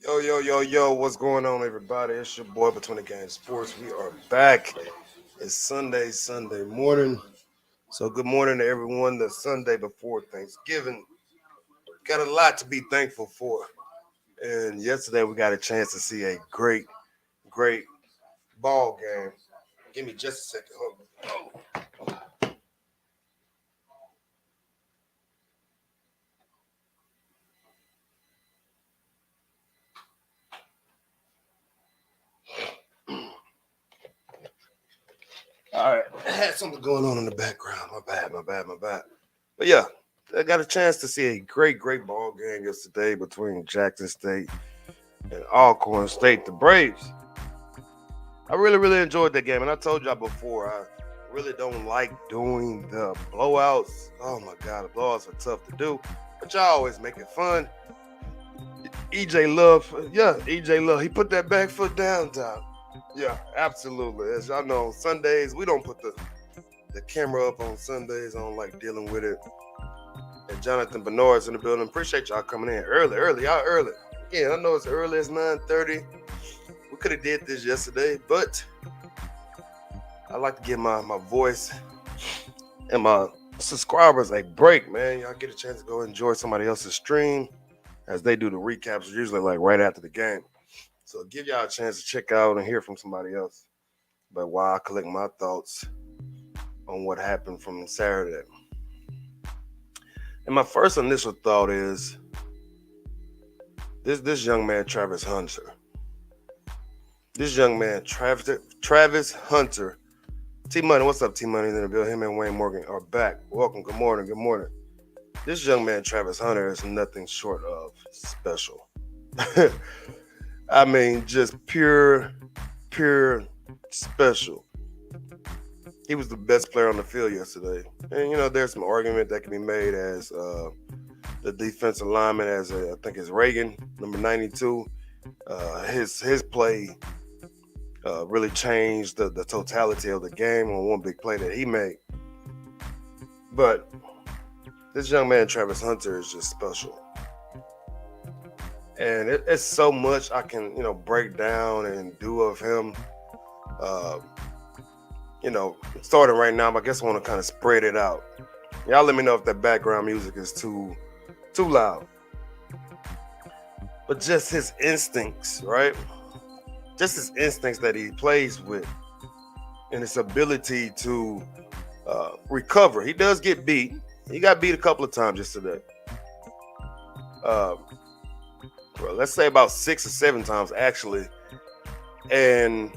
Yo, what's going on, everybody? It's your boy Between the Game Sports. We are back. It's Sunday morning. So, good morning to everyone. The Sunday before Thanksgiving. Got a lot to be thankful for. And yesterday, we got a chance to see a great ball game. Give me just a second. Hold on. All right. I had something going on in the background. My bad. But yeah, I got a chance to see a great ball game yesterday between Jackson State and Alcorn State, the Braves. I really enjoyed that game, and I told y'all before, I really don't like doing the blowouts. Oh my God, the blowouts are tough to do, but y'all always make it fun. EJ Love, he put that back foot down, Tom. Yeah, absolutely. As y'all know, on Sundays, we don't put the camera up on Sundays. I don't like dealing with it. And Jonathan Bernard's in the building. Appreciate y'all coming in y'all early. Again, I know it's early, it's 9:30. We could have did this yesterday, but I like to give my voice and my subscribers a break, man. Y'all get a chance to go enjoy somebody else's stream as they do the recaps, usually like right after the game. So give y'all a chance to check out and hear from somebody else. But while I collect my thoughts on what happened from Saturday. And my first initial thought is this young man, Travis Hunter. This young man, Travis Hunter. T Money, what's up, T Money? In the bill, him and Wayne Morgan are back. Welcome. Good morning. This young man, Travis Hunter, is nothing short of special. I mean, just pure special. He was the best player on the field yesterday. And, there's some argument that can be made as the defensive lineman, I think it's Reagan, number 92. His play really changed the totality of the game on one big play that he made. But this young man, Travis Hunter, is just special. And it's so much I can, break down and do of him. Starting right now, I guess I want to kind of spread it out. Y'all let me know if that background music is too loud. But just his instincts, right? Just his instincts that he plays with and his ability to recover. He does get beat. He got beat a couple of times yesterday. Let's say about 6 or 7 times, actually. And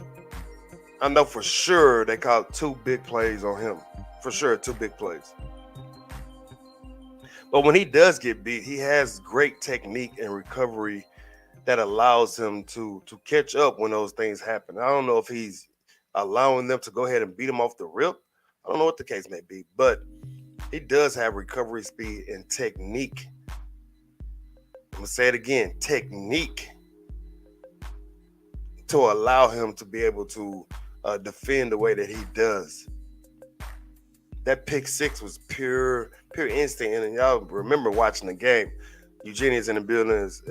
I know for sure they caught 2 big plays on him. For sure, 2 big plays. But when he does get beat, he has great technique and recovery that allows him to catch up when those things happen. I don't know if he's allowing them to go ahead and beat him off the rip. I don't know what the case may be, but he does have recovery speed and technique. I'm going to say it again, technique, to allow him to be able to defend the way that he does. That pick 6 was pure instinct. And y'all remember watching the game. Eugenia's in the building. As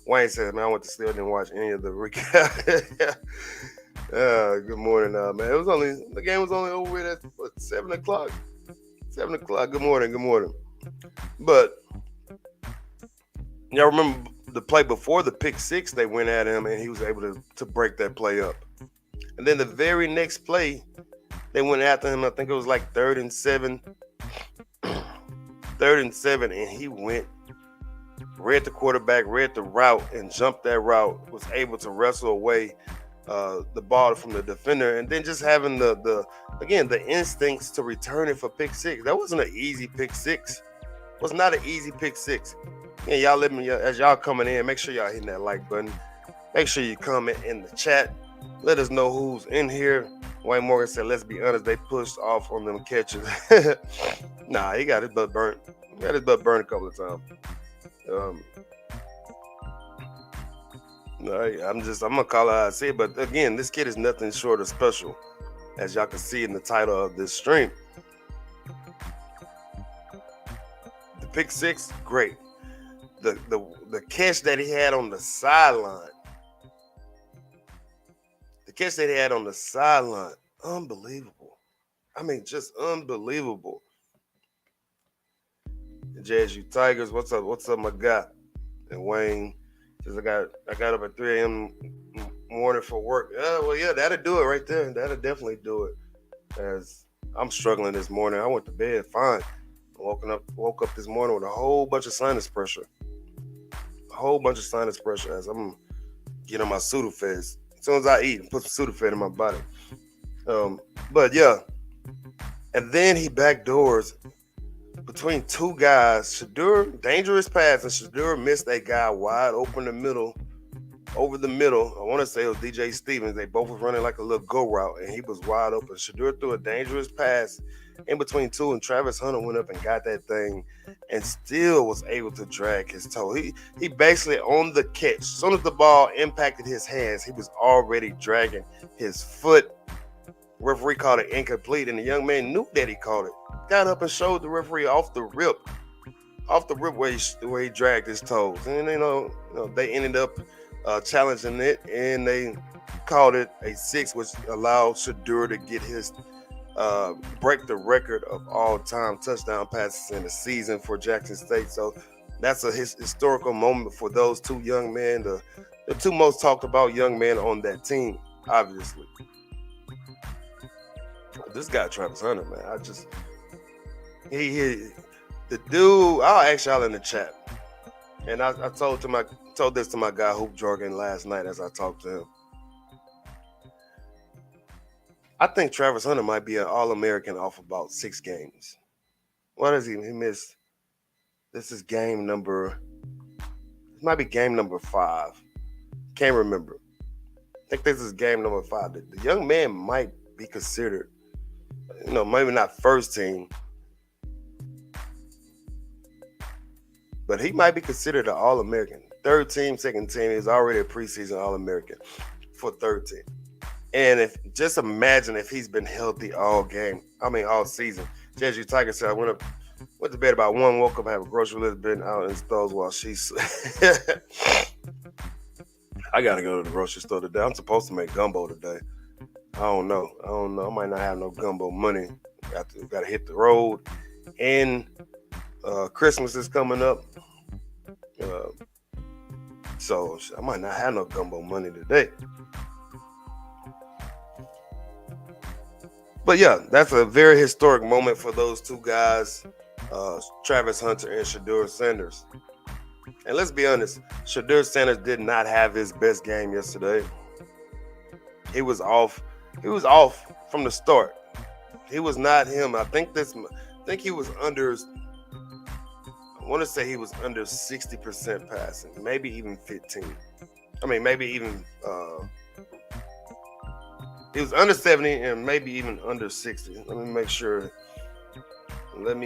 Wayne says, man, I went to sleep. I didn't watch any of the recap. Good morning, man. The game was only over with at 7 o'clock. 7 o'clock. Good morning. But y'all remember the play before the pick 6, they went at him and he was able to break that play up. And then the very next play, they went after him. I think it was like 3rd and 7. 3rd and 7, and he read the quarterback, read the route, and jumped that route, was able to wrestle away the ball from the defender, and then just having the instincts to return it for pick 6. That wasn't an easy pick 6. It was not an easy pick 6. And y'all let me, as y'all coming in, make sure y'all hitting that like button. Make sure you comment in the chat. Let us know who's in here. Wayne Morgan said, let's be honest, they pushed off on them catches. Nah, he got his butt burnt. He got his butt burned a couple of times. I'm gonna call it how I see it. But again, this kid is nothing short of special, as y'all can see in the title of this stream. The pick 6, great. the catch that he had on the sideline. The catch that he had on the sideline, unbelievable. I mean, just unbelievable. The JSU Tigers, what's up? What's up, my guy? And Wayne, says I got up at 3 a.m. morning for work. Well, yeah, that'll do it right there. That'll definitely do it. As I'm struggling this morning, I went to bed fine. Woke up this morning with a whole bunch of sinus pressure. As I'm getting my Sudafed. As soon as I eat, put some Sudafed in my body. But yeah, and then he backdoors between two guys. Shadeur, dangerous pass, and Shadeur missed a guy wide open over the middle. I want to say it was DJ Stevens. They both was running like a little go route, and he was wide open. Shadeur threw a dangerous pass in between two, and Travis Hunter went up and got that thing and still was able to drag his toe. He basically, on the catch, as soon as the ball impacted his hands, he was already dragging his foot. Referee called it incomplete, and the young man knew that he called it. Got up and showed the referee off the rip where he dragged his toes. And, they ended up challenging it, and they called it a 6, which allowed Shadeur to get his break the record of all-time touchdown passes in the season for Jackson State. So that's a historical moment for those two young men, the two most talked about young men on that team, obviously. This guy, Travis Hunter, man, the dude, I'll ask y'all in the chat. And I told this to my guy, Hoop Jorgen, last night as I talked to him. I think Travis Hunter might be an All-American off about 6 games. What is he? He missed. This is game number. This might be game number 5. Can't remember. I think this is game number 5. The young man might be considered, maybe not first team, but he might be considered an All-American. Third team, second team. He's already a preseason All-American for third team. And just imagine if he's been healthy all season. JSU Tiger said, I went to bed about 1, woke up, have a grocery list, been out in stores while she's. I got to go to the grocery store today. I'm supposed to make gumbo today. I don't know. I might not have no gumbo money. Got to hit the road. And Christmas is coming up. So I might not have no gumbo money today. But yeah, that's a very historic moment for those two guys, Travis Hunter and Shadeur Sanders. And let's be honest, Shadeur Sanders did not have his best game yesterday. He was off. He was off from the start. He was not him. I think he was under. I want to say he was under 60% passing, maybe even 15. Maybe even. He was under 70 and maybe even under 60. Let me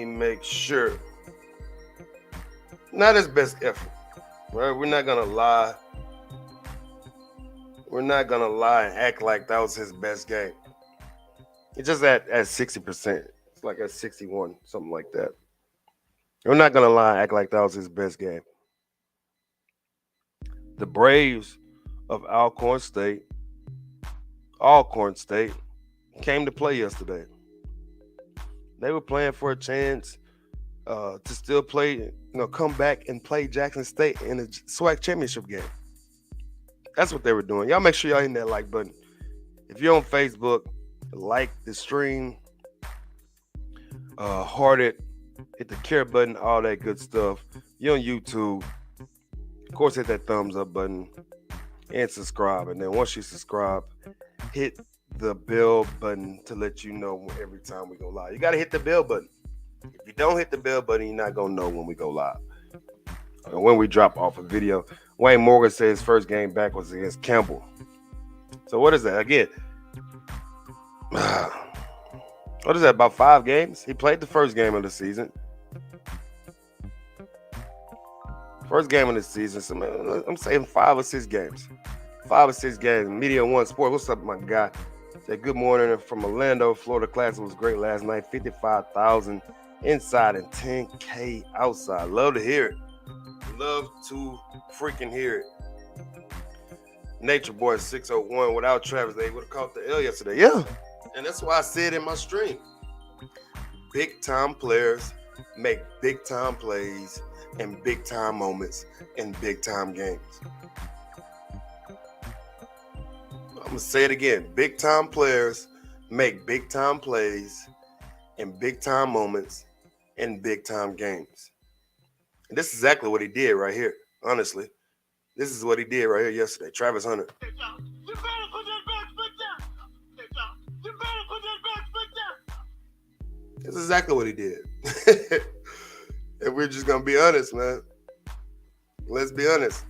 make sure. Not his best effort. Right? We're not gonna lie. And act like that was his best game. It's just at 60%. It's like at 61, something like that. We're not gonna lie and act like that was his best game. The Braves of Alcorn State came to play yesterday. They were playing for a chance to still play, come back and play Jackson State in a SWAC championship game. That's what they were doing. Y'all make sure y'all hit that like button. If you're on Facebook, like the stream, heart it, hit the care button, all that good stuff. You're on YouTube, of course, hit that thumbs up button and subscribe. And then once you subscribe, hit the bell button to let you know every time we go live. You got to hit the bell button. If you don't hit the bell button, you're not going to know when we go live. Or when we drop off a video. Wayne Morgan said his first game back was against Campbell. So what is that? Again, what is that, about 5 games? He played the first game of the season. First game of the season. So I'm saying 5 or 6 games. 5 or 6 games. Media One Sport. What's up, my guy? Said good morning from Orlando. Florida class was great last night. 55,000 inside and 10K outside. Love to hear it. Love to freaking hear it. Nature Boy 601, without Travis, they would have caught the L yesterday. Yeah. And that's why I said in my stream, big time players make big time plays and big time moments in big time games. I'm going to say it again. Big time players make big time plays and big time moments in big time games. And this is exactly what he did right here, honestly. This is what he did right here yesterday. Travis Hunter. You better put that back foot down. You better put that back foot down. That's exactly what he did. And we're just going to be honest, man. Let's be honest.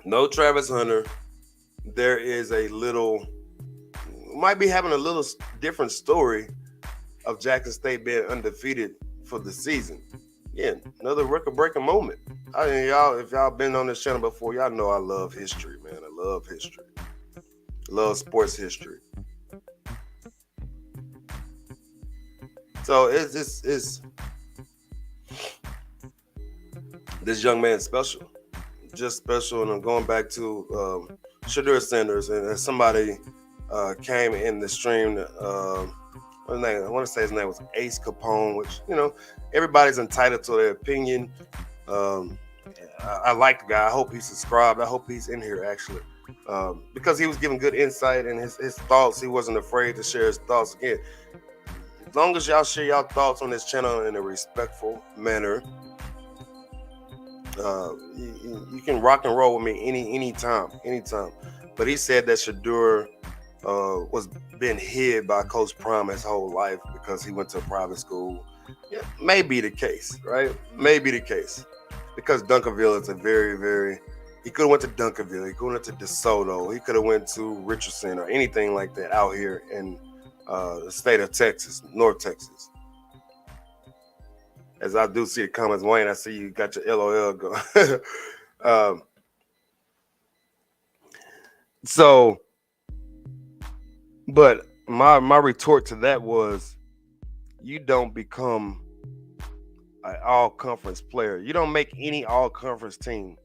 No Travis Hunter. There is a little, might be having a little different story of Jackson State being undefeated for the season. Yeah, another record-breaking moment. I mean, y'all, if y'all been on this channel before, y'all know I love history, man. I love history. Love sports history. So it's this young man special. Just special. And I'm going back to Shadeur Sanders, and somebody came in the stream. What's his name? I want to say his name was Ace Capone, which, you know, everybody's entitled to their opinion. I like the guy. I hope he's subscribed. I hope he's in here, actually, because he was giving good insight and his thoughts. He wasn't afraid to share his thoughts. Again, as long as y'all share y'all thoughts on this channel in a respectful manner, you can rock and roll with me anytime. But he said that Shadeur was being hid by Coach Prime his whole life because he went to a private school. Yeah, may be the case, right? May be the case. Because Duncanville is a very, very, he could have went to Duncanville, he could have went to DeSoto, he could have went to Richardson or anything like that out here in the state of Texas, North Texas. As I do see the comments, Wayne, I see you got your LOL going. But my retort to that was, you don't become an all-conference player. You don't make any all-conference team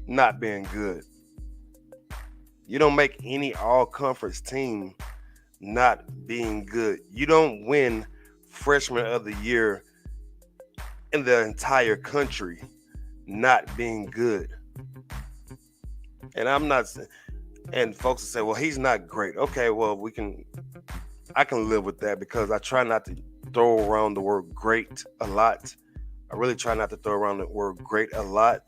not being good. You don't make any all-conference team not being good. You don't win freshman of the year in the entire country not being good. And I'm not, and folks will say, well, he's not great. Okay, well, I can live with that because I try not to throw around the word great a lot. I really try not to throw around the word great a lot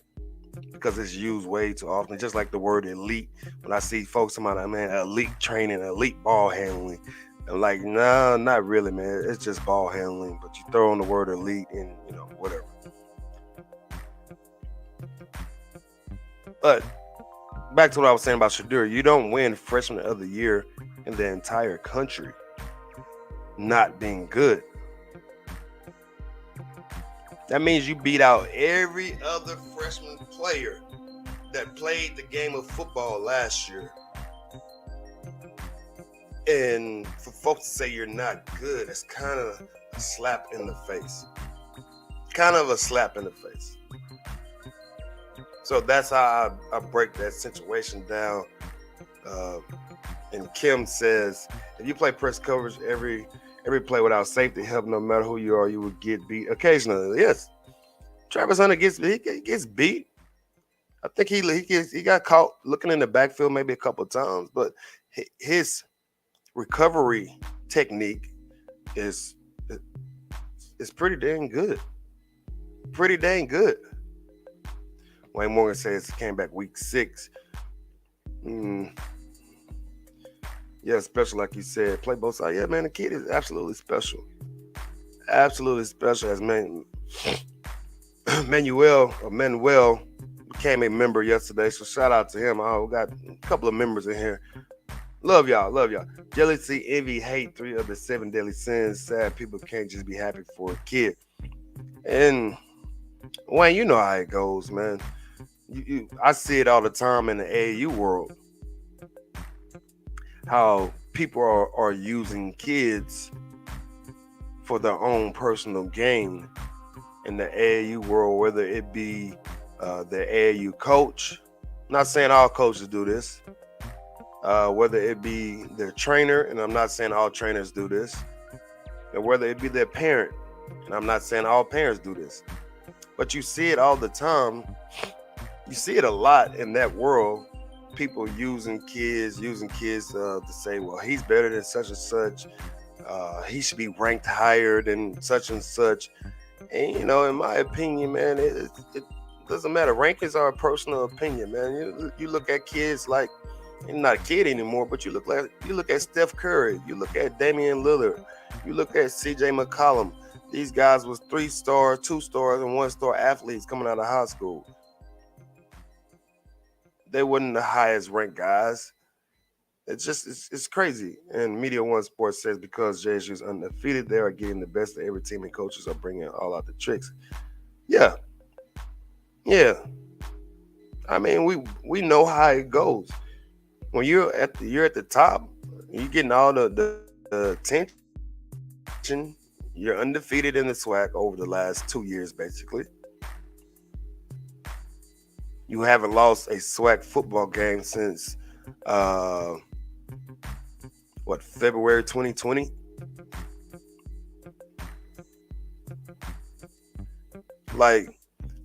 because it's used way too often. Just like the word elite. When I see folks talking about, man, elite training, elite ball handling, I'm like, no, not really, man. It's just ball handling. But you throw on the word elite and, you know, whatever. But back to what I was saying about Shadeur. You don't win freshman of the year in the entire country not being good. That means you beat out every other freshman player that played the game of football last year. And for folks to say you're not good, it's kind of a slap in the face. Kind of a slap in the face. So that's how I break that situation down. And Kim says, if you play press coverage every play without safety help, no matter who you are, you will get beat occasionally. Yes, Travis Hunter gets beat. I think he got caught looking in the backfield maybe a couple of times, but his recovery technique is pretty dang good. Pretty dang good. Wayne Morgan says he came back week 6. Yeah, special, like you said. Play both sides. Yeah, man, the kid is absolutely special. Absolutely special. As Manuel became a member yesterday, so shout out to him. We got a couple of members in here. Love y'all. Jealousy, envy, hate, 3 of the 7 deadly sins. Sad people can't just be happy for a kid. And Wayne, you know how it goes, man. I see it all the time in the AAU world. How people are using kids for their own personal gain in the AAU world, whether it be the AAU coach. I'm not saying all coaches do this. Whether it be their trainer, and I'm not saying all trainers do this, and whether it be their parent, and I'm not saying all parents do this, but you see it all the time. You see it a lot in that world. People using kids to say, well, he's better than such and such. He should be ranked higher than such and such. And, in my opinion, man, it doesn't matter. Rankings are a personal opinion, man. You look at kids like, you're not a kid anymore, but you look at Steph Curry, you look at Damian Lillard, you look at CJ McCollum. These guys was 3-star, 2-star, and 1-star athletes coming out of high school. They weren't the highest ranked guys. It's crazy. And Media One Sports says because JSU is undefeated, they are getting the best of every team, and coaches are bringing all out the tricks. Yeah. I mean, we know how it goes. When you're at the top, you're getting all the attention. You're undefeated in the SWAC over the last 2 years, basically. You haven't lost a SWAC football game since February 2020.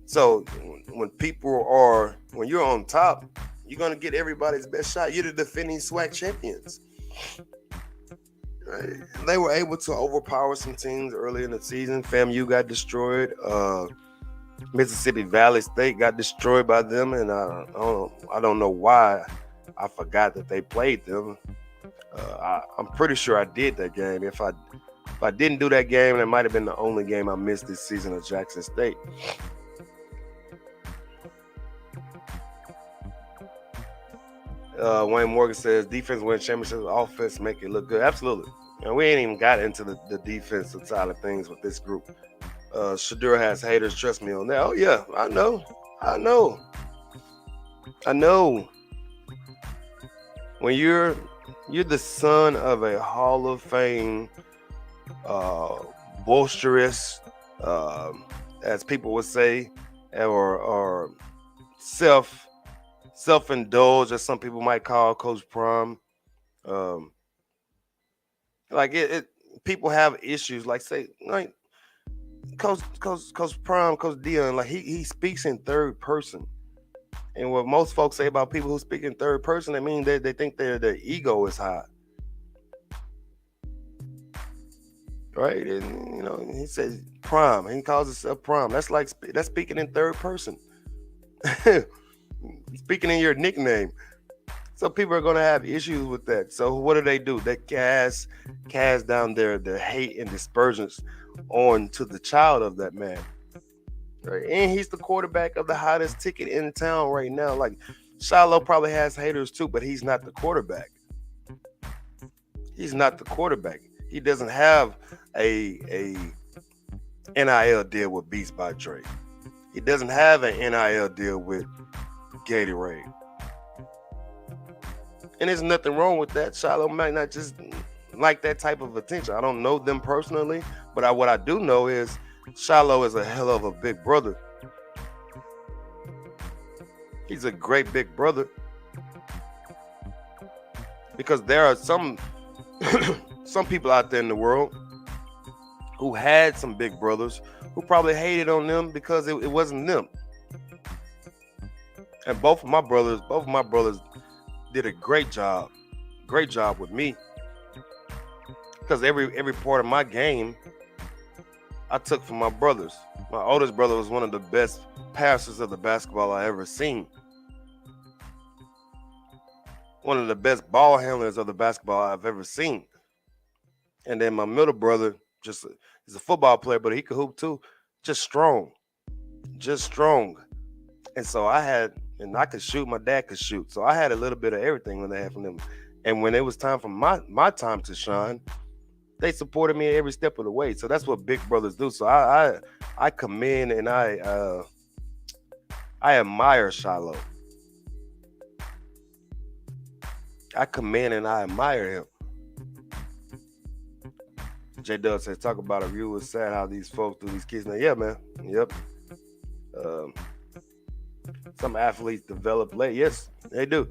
So when you're on top, you're gonna get everybody's best shot. You're the defending SWAC champions. Right? They were able to overpower some teams early in the season. FAMU got destroyed. Mississippi Valley State got destroyed by them, and I don't know why I forgot that they played them. I'm pretty sure I did that game. If I didn't do that game, it might have been the only game I missed this season of Jackson State. Wayne Morgan says defense win championships, offense make it look good. Absolutely. And we ain't even got into the defensive side of things with this group. Shadeur has haters. Trust me on that. Oh yeah, I know. When you're the son of a Hall of Fame, boisterous, as people would say, or self-indulged, as some people might call Coach Prime. People have issues. Coach Prime, Coach Dion, he speaks in third person. And what most folks say about people who speak in third person, I mean, they think their ego is high. Right? And, he says Prime. He calls himself Prime. That's speaking in third person. Speaking in your nickname. So people are going to have issues with that. So what do? They cast down their hate and dispersions on to the child of that man. Right? And he's the quarterback of the hottest ticket in town right now. Shiloh probably has haters too, but he's not the quarterback. He's not the quarterback. He doesn't have a NIL deal with Beats by Dre. He doesn't have an NIL deal with Gatorade. And there's nothing wrong with that. Shiloh might not just like that type of attention. I don't know them personally, but what I do know is Shiloh is a hell of a big brother. He's a great big brother. Because there are some people out there in the world who had some big brothers who probably hated on them because it wasn't them. And both of my brothers did a great job with me. Because every part of my game I took from my brothers. My oldest brother was one of the best passers of the basketball I ever seen. One of the best ball handlers of the basketball I've ever seen. And then my middle brother he's a football player, but he could hoop too. Just strong. And so I could shoot. My dad could shoot. So I had a little bit of everything when they had from them. And when it was time for my time to shine, they supported me every step of the way. So that's what big brothers do. So I commend and I admire Shiloh. I commend and I admire him. J Dub says, talk about a view. It's sad how these folks do these kids. Now, yeah, man. Yep. Um, some athletes develop late. Yes, they do.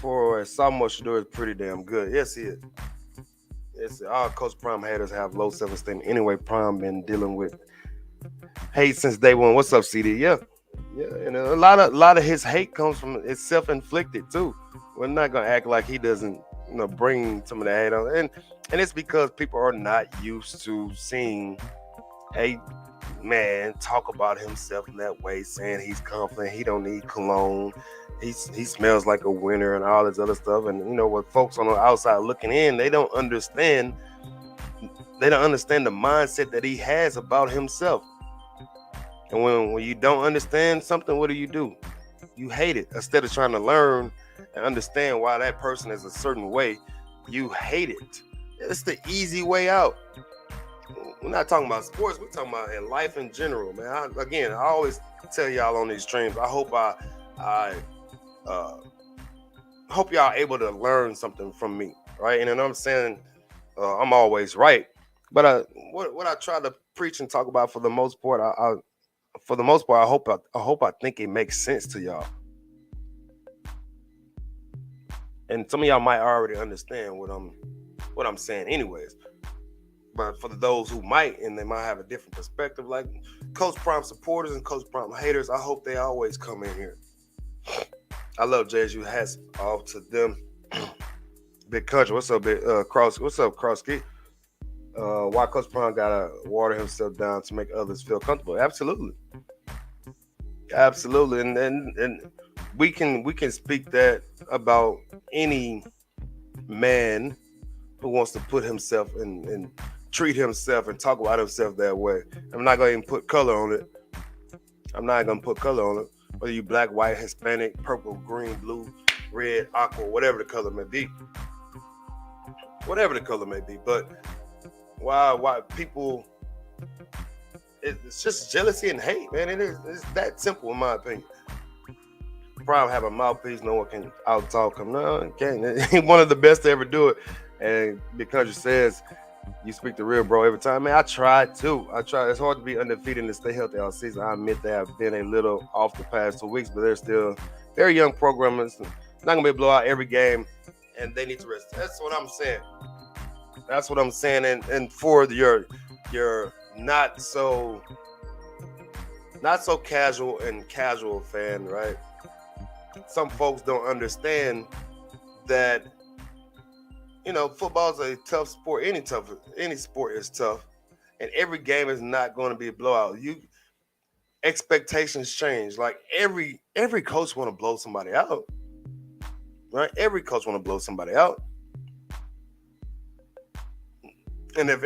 For a sophomore, Shadeur is pretty damn good. Yes, he is. Yes, all Coach Prime haters have low self-esteem. Anyway, Prime been dealing with hate since day one. What's up, CD? Yeah, yeah. And a lot of his hate comes from it's self-inflicted too. We're not gonna act like he doesn't, bring some of the hate on. And it's because people are not used to seeing a man talk about himself in that way, saying he's confident, he don't need cologne, he smells like a winner, and all this other stuff. And what folks on the outside looking in, they don't understand. They don't understand the mindset that he has about himself. And when you don't understand something, what do? You hate it. Instead of trying to learn and understand why that person is a certain way, you hate it. It's the easy way out. We're not talking about sports. We're talking about in life in general, man. I always tell y'all on these streams, I hope I hope y'all able to learn something from me, right? And then I'm saying I'm always right, but what I try to preach and talk about for the most part, I hope I think it makes sense to y'all. And some of y'all might already understand what I'm saying, anyways. But for those who might, and they might have a different perspective, like Coach Prime supporters and Coach Prime haters, I hope they always come in here. I love JSU. Hats off to them. Big Country, what's up, Big Cross? What's up, Crosskey? Why Coach Prime gotta water himself down to make others feel comfortable? Absolutely, absolutely, and we can speak that about any man who wants to put himself and treat himself and talk about himself that way. I'm not gonna even put color on it. Whether you black, white, Hispanic, purple, green, blue, red, aqua, whatever the color may be. But why people? It's just jealousy and hate, man. It's that simple, in my opinion. Prime have a mouthpiece, no one can out talk him. No, can't. He's one of the best to ever do it. And because you says you speak the real, bro, every time. Man, I tried too. It's hard to be undefeated and stay healthy all season. I admit they have been a little off the past 2 weeks, but they're still very young programmers. Not gonna be a blowout every game, and they need to rest. That's what I'm saying. And for your not so casual and casual fan, right? Some folks don't understand that football is a tough sport. Any sport is tough, and every game is not going to be a blowout. Expectations change. Like every coach want to blow somebody out, right? Every coach want to blow somebody out. And if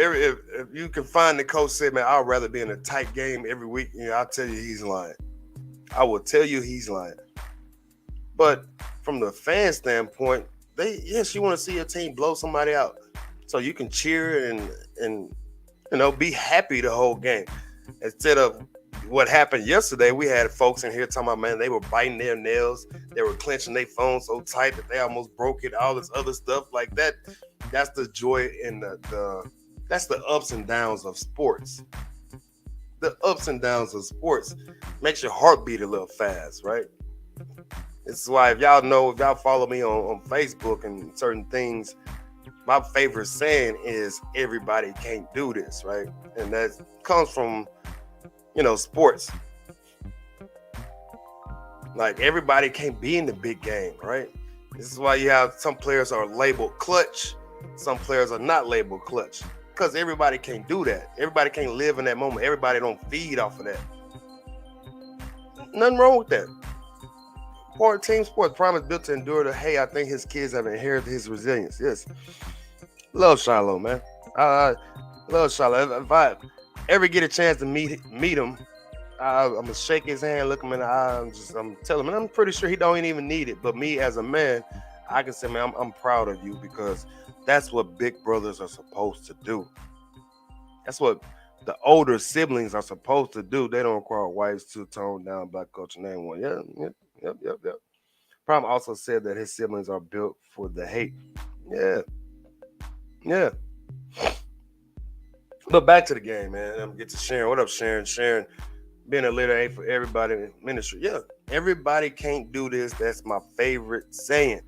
you can find the coach say, man, I'd rather be in a tight game every week, I'll tell you he's lying. I will tell you he's lying. But from the fan standpoint, you want to see your team blow somebody out, so you can cheer and be happy the whole game. Instead of what happened yesterday, we had folks in here talking about, man, they were biting their nails, they were clenching their phones so tight that they almost broke it, all this other stuff like that. That's the joy and that's the ups and downs of sports. The ups and downs of sports makes your heart beat a little fast, right? This is why if y'all follow me on Facebook and certain things, my favorite saying is everybody can't do this, right? And that comes from, sports. Like everybody can't be in the big game, right? This is why you have some players are labeled clutch, some players are not labeled clutch. Because everybody can't do that. Everybody can't live in that moment. Everybody don't feed off of that. Nothing wrong with that. Part team sports, Prime is built to endure the hate. I think his kids have inherited his resilience. Yes. Love Shiloh, man. Love Shiloh. If I ever get a chance to meet him, I'm going to shake his hand, look him in the eye, I'm telling him, and I'm pretty sure he don't even need it. But me as a man, I can say, man, I'm proud of you, because that's what big brothers are supposed to do. That's what the older siblings are supposed to do. They don't require whites to tone down black culture. Name one. Yeah. Yep. Prime also said that his siblings are built for the hate. Yeah. But back to the game, man. I'm get to Sharon. What up, Sharon? Sharon, being a leader ain't for everybody in ministry. Yeah, everybody can't do this. That's my favorite saying.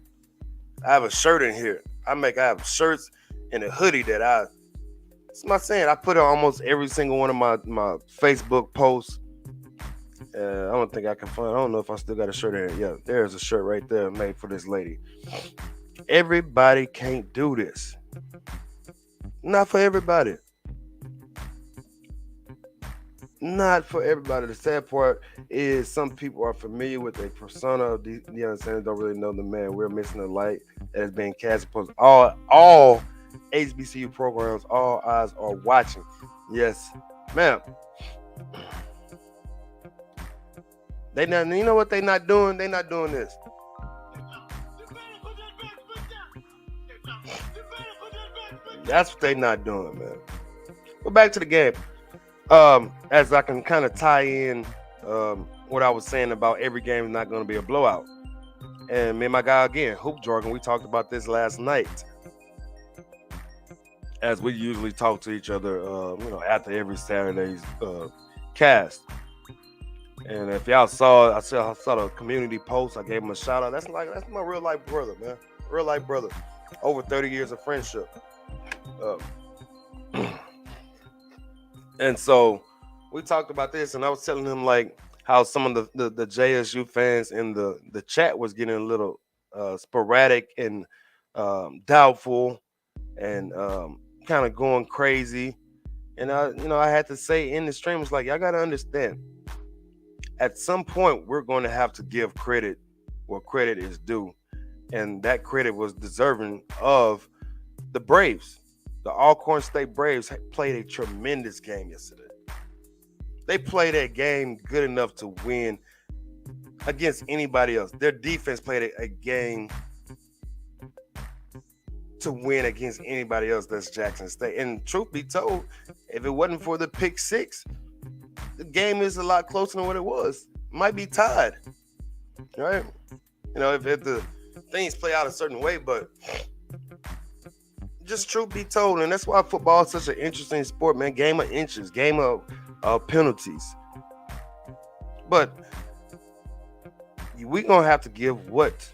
I have a shirt in here. I have shirts and a hoodie that it's my saying. I put it on almost every single one of my Facebook posts. I don't think I can find. I don't know if I still got a shirt in it. Yeah, there's a shirt right there made for this lady. Everybody can't do this. Not for everybody. Not for everybody. The sad part is some people are familiar with a persona of the understanding, don't really know the man. We're missing the light that is being cast upon all HBCU programs. All eyes are watching. Yes, ma'am. They not. You know what they not doing? They not doing this. That's what they not doing, man. But back to the game. As I can kind of tie in what I was saying about every game is not going to be a blowout. And me and my guy again, Hoop Jargon, we talked about this last night. As we usually talk to each other, after every Saturday's cast. And if y'all saw, I saw the community post. I gave him a shout out. That's my real life brother, man. Real life brother. Over 30 years of friendship. And so we talked about this, and I was telling him like how some of the JSU fans in the chat was getting a little sporadic and doubtful and kind of going crazy. And I had to say in the stream, it's like, y'all got to understand, at some point we're going to have to give credit where credit is due, and that credit was deserving of the Braves. The Alcorn State Braves played a tremendous game yesterday. They played that game good enough to win against anybody else. Their defense played a game to win against anybody else that's Jackson State. And truth be told, if it wasn't for the pick six, the game is a lot closer than what it was. It might be tied, right? If the things play out a certain way, but just truth be told, and that's why football is such an interesting sport, man. Game of inches, game of penalties. But we're going to have to give what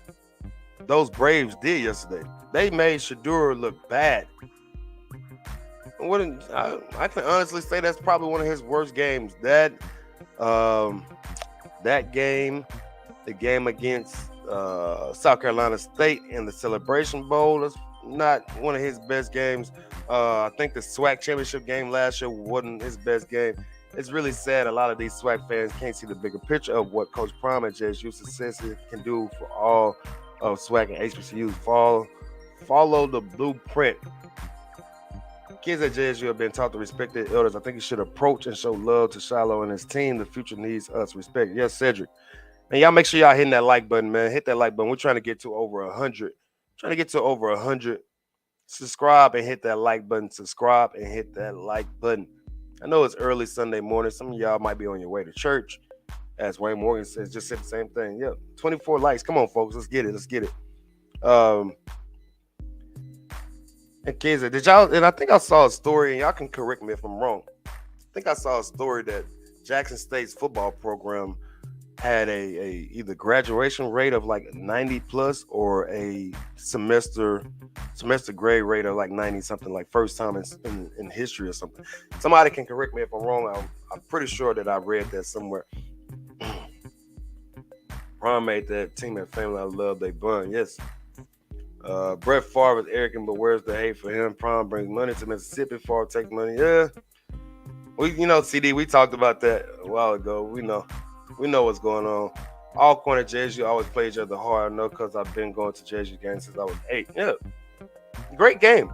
those Braves did yesterday. They made Shadeur look bad. I can honestly say that's probably one of his worst games. That game, the game against South Carolina State in the Celebration Bowl, that's not one of his best games. I think the SWAC championship game last year wasn't his best game. It's really sad a lot of these SWAC fans can't see the bigger picture of what Coach Prime and JSU success can do for all of SWAC and HBCUs. Follow the blueprint. Kids at JSU have been taught to respect their elders. I think you should approach and show love to Shiloh and his team. The future needs us respect. Yes, Cedric. And y'all make sure y'all hitting that like button, man. Hit that like button. We're trying to get to over 100. Trying to get to over 100. Subscribe and hit that like button. Subscribe and hit that like button. I know it's early Sunday morning. Some of y'all might be on your way to church. As Wayne Morgan says, just said the same thing. Yeah, 24 likes. Come on, folks. Let's get it. And kids, did y'all? And I think I saw a story, and y'all can correct me if I'm wrong. I think I saw a story that Jackson State's football program had a either graduation rate of like 90 plus or a semester grade rate of like 90 something, like first time in history or something. Somebody can correct me if I'm wrong. I'm pretty sure that I read that somewhere. Prom made that team and family I love, they bun. Yes. Brett Favre is arrogant, but where's the hate for him? Prom brings money to Mississippi. Favre take money. Yeah. CD, we talked about that a while ago. We know what's going on. Alcorn and JSU always play each other hard. I know because I've been going to JSU games since I was 8. Yeah. Great game.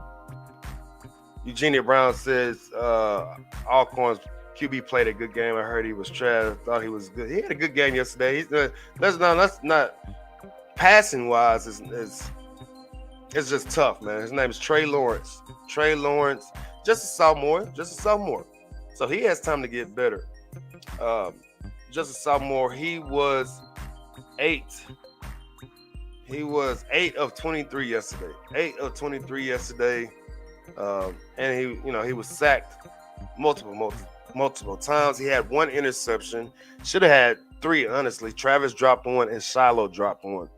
Eugenia Brown says Alcorn's QB played a good game. I heard he was trash. I thought he was good. He had a good game yesterday. That's not passing wise. It's just tough, man. His name is Trey Lawrence. Trey Lawrence, just a sophomore. So he has time to get better. Just a sophomore. He was 8 of 23 yesterday. 8 of 23 yesterday. And he was sacked multiple times. He had one interception. Should have had 3, honestly. Travis dropped one and Shiloh dropped one.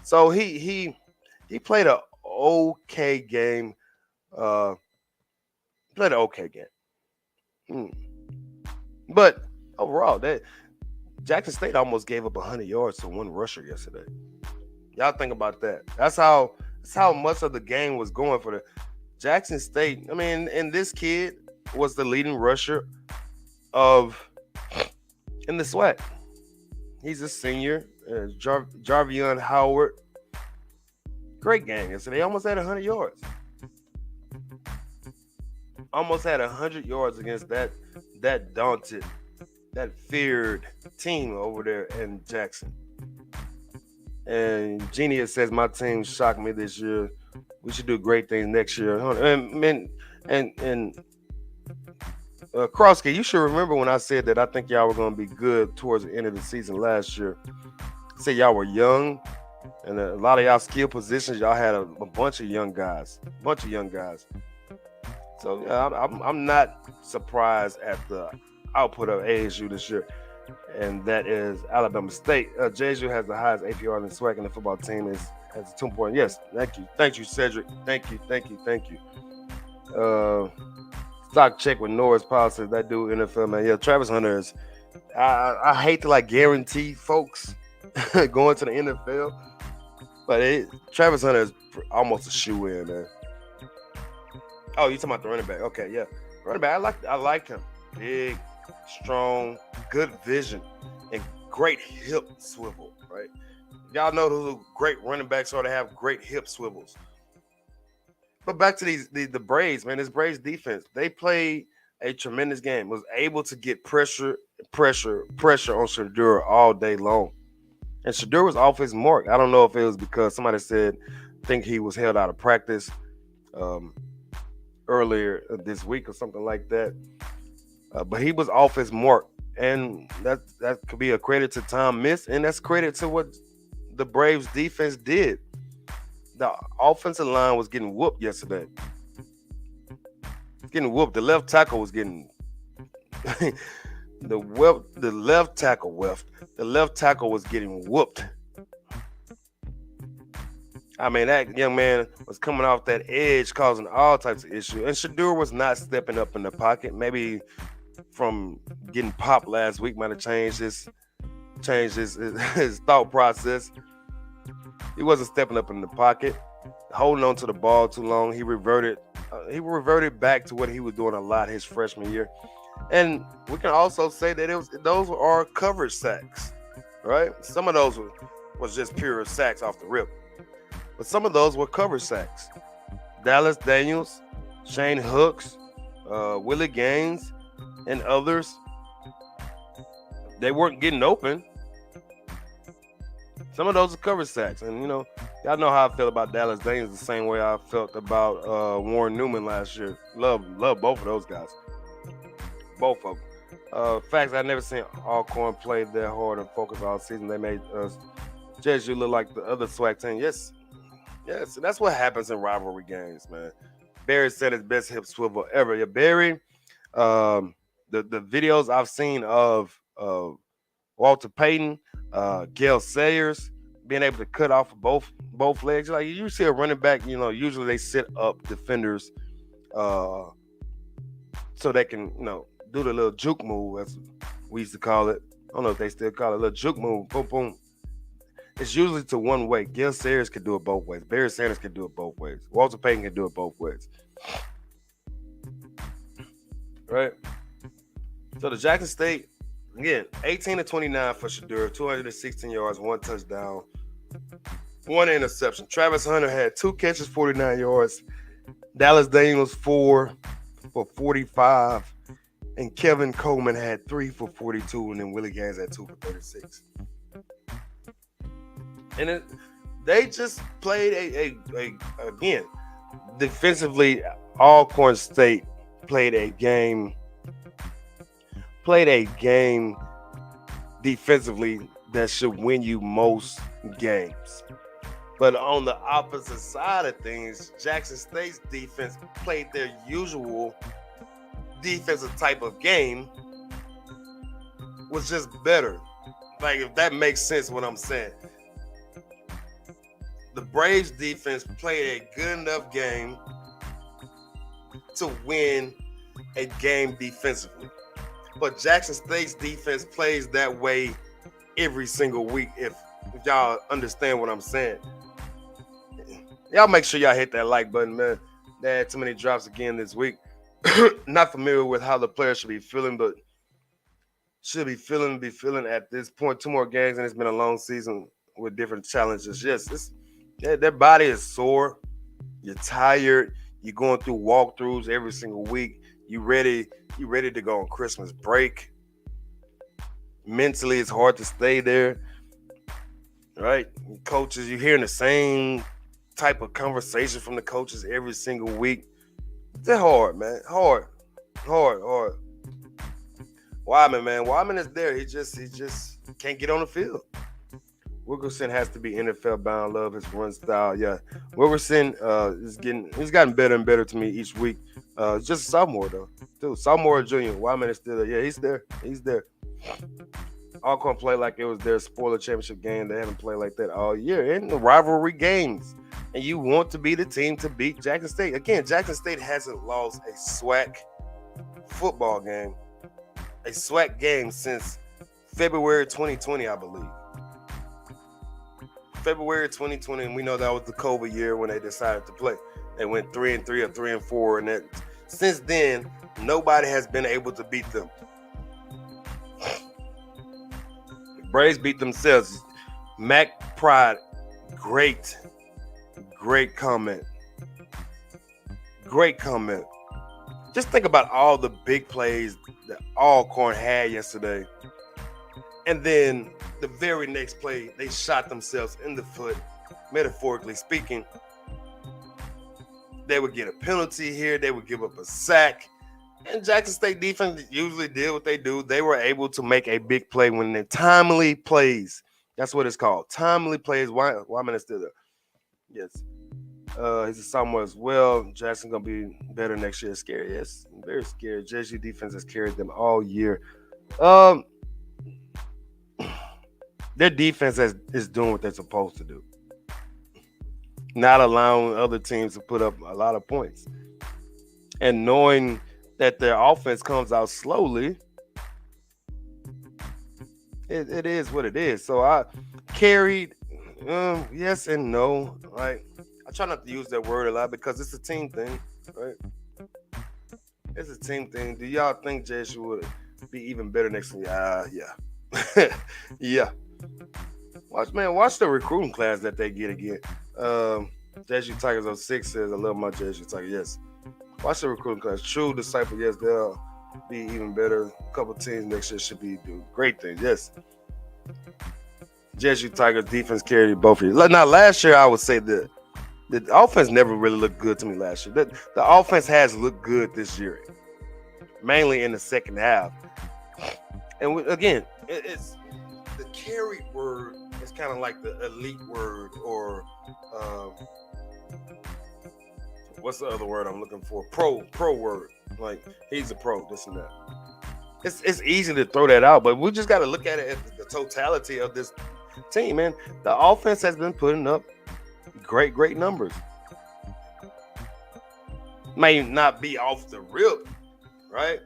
So he played a okay game. Played an okay game. But overall, that Jackson State almost gave up 100 yards to one rusher yesterday. Y'all think about that. That's how much of the game was going for the Jackson State. I mean, and this kid was the leading rusher in the SWAC. He's a senior, Jarvion Howard. Great game yesterday. Almost had 100 yards. Almost had 100 yards against that daunted, that feared team over there in Jackson. And Genius says my team shocked me this year. We should do great things next year. And Krosky, you should remember when I said that I think y'all were going to be good towards the end of the season last year. I said y'all were young, and a lot of y'all skill positions, y'all had a bunch of young guys. So yeah, I'm not surprised at the output of ASU this year, and that is Alabama State. JSU has the highest APR in the SWAC, and the football team has a 2 point. Yes, thank you, Cedric. Thank you. Stock check with Norris policy. That dude NFL, man. Yeah, Travis Hunter is. I hate to guarantee folks going to the NFL, but Travis Hunter is almost a shoe in, man. Oh, you talking about the running back? Okay, yeah, running back. I like him. Big, strong, good vision, and great hip swivel. Right? Y'all know those great running backs ought to have great hip swivels. But back to the Braves, man. This Braves defense, they played a tremendous game. Was able to get pressure on Shadeur all day long. And Shadeur was off his mark. I don't know if it was because somebody think he was held out of practice earlier this week or something like that. But he was off his mark. And that could be a credit to Tom Miss, and that's credit to what the Braves defense did. The offensive line was getting whooped yesterday. Getting whooped. The left tackle was getting the left tackle was getting whooped. I mean, that young man was coming off that edge, causing all types of issues. And Shadeur was not stepping up in the pocket. Maybe from getting popped last week might have changed his thought process. He wasn't stepping up in the pocket, holding on to the ball too long. He reverted back to what he was doing a lot his freshman year. And we can also say that those are coverage sacks, right? Some of those was just pure sacks off the rip. But some of those were coverage sacks. Dallas Daniels, Shane Hooks, Willie Gaines, and others, they weren't getting open. Some of those are cover sacks. And, y'all know how I feel about Dallas Daniels the same way I felt about Warren Newman last year. Love both of those guys. Both of them. Facts, I've never seen Alcorn play that hard and focus all season. They made JSU look like the other SWAC team. Yes. And that's what happens in rivalry games, man. Barry said his best hip swivel ever. Yeah, Barry, the videos I've seen of Walter Payton, Gail Sayers being able to cut off both legs. Like you see a running back, usually they sit up defenders so they can, do the little juke move, as we used to call it. I don't know if they still call it a little juke move. Boom, boom. It's usually to one way. Gail Sayers can do it both ways. Barry Sanders can do it both ways. Walter Payton can do it both ways. Right? So the Jackson State, again, 18-29 for Shadeur, 216 yards, 1 touchdown, 1 interception. Travis Hunter had 2 catches, 49 yards. Dallas Daniels 4 for 45. And Kevin Coleman had 3 for 42. And then Willie Gaines had 2 for 36. And they just played again, defensively, Alcorn State played a game defensively that should win you most games. But on the opposite side of things, Jackson State's defense played their usual defensive type of game was just better. Like, if that makes sense what I'm saying. The Braves defense played a good enough game to win a game defensively. But Jackson State's defense plays that way every single week, if y'all understand what I'm saying. Y'all make sure y'all hit that like button, man. They had too many drops again this week. Not familiar with how the players should be feeling, but should be feeling at this point. 2 more games, and it's been a long season with different challenges. Yes, their body is sore. You're tired. You're going through walkthroughs every single week. You ready to go on Christmas break. Mentally, it's hard to stay there. Right? Coaches, you're hearing the same type of conversation from the coaches every single week. They're hard, man. Hard. Wyman, man. Wyman is there. He just can't get on the field. Wilkerson has to be NFL bound. Love his run style. Yeah. Wilkerson he's gotten better and better to me each week. Just a sophomore though. Dude, sophomore or junior. Wyman is still there. Yeah, he's there. Alcorn played like it was their spoiler championship game. They haven't played like that all year. In the rivalry games. And you want to be the team to beat Jackson State. Again, Jackson State hasn't lost a SWAC football game. A SWAC game since February 2020, I believe. February 2020, and we know that was the COVID year when they decided to play. They went 3-3 or 3-4, and that since then, nobody has been able to beat them. The Braves beat themselves. Mac Pride, great comment. Great comment. Just think about all the big plays that Alcorn had yesterday. And then the very next play, they shot themselves in the foot, metaphorically speaking. They would get a penalty here. They would give up a sack. And Jackson State defense usually did what they do. They were able to make a big play when they're timely plays. That's what it's called. Timely plays. Wyman is still there. Yes. He's a sophomore as well. Jackson going to be better next year. Scary. Yes. Very scary. JSU defense has carried them all year. Their defense is doing what they're supposed to do. Not allowing other teams to put up a lot of points. And knowing that their offense comes out slowly, it is what it is. So I carried, yes and no. Like, I try not to use that word a lot because it's a team thing, right? It's a team thing. Do y'all think JSU would be even better next year? Yeah. Yeah. Watch the recruiting class that they get again. JSU Tigers 06 says, I love my JSU Tigers. Yes. Watch the recruiting class. True disciple, yes, they'll be even better. A couple teams next year should be doing great things. Yes. JSU Tigers defense carried both of you. Now, last year I would say the offense never really looked good to me last year. The offense has looked good this year, mainly in the second half. And again, it's the carry word is kind of like the elite word, or what's the other word I'm looking for? Pro word. Like, he's a pro, this and that. It's easy to throw that out, but we just got to look at it as the totality of this team, man. The offense has been putting up great numbers. May not be off the rip, right?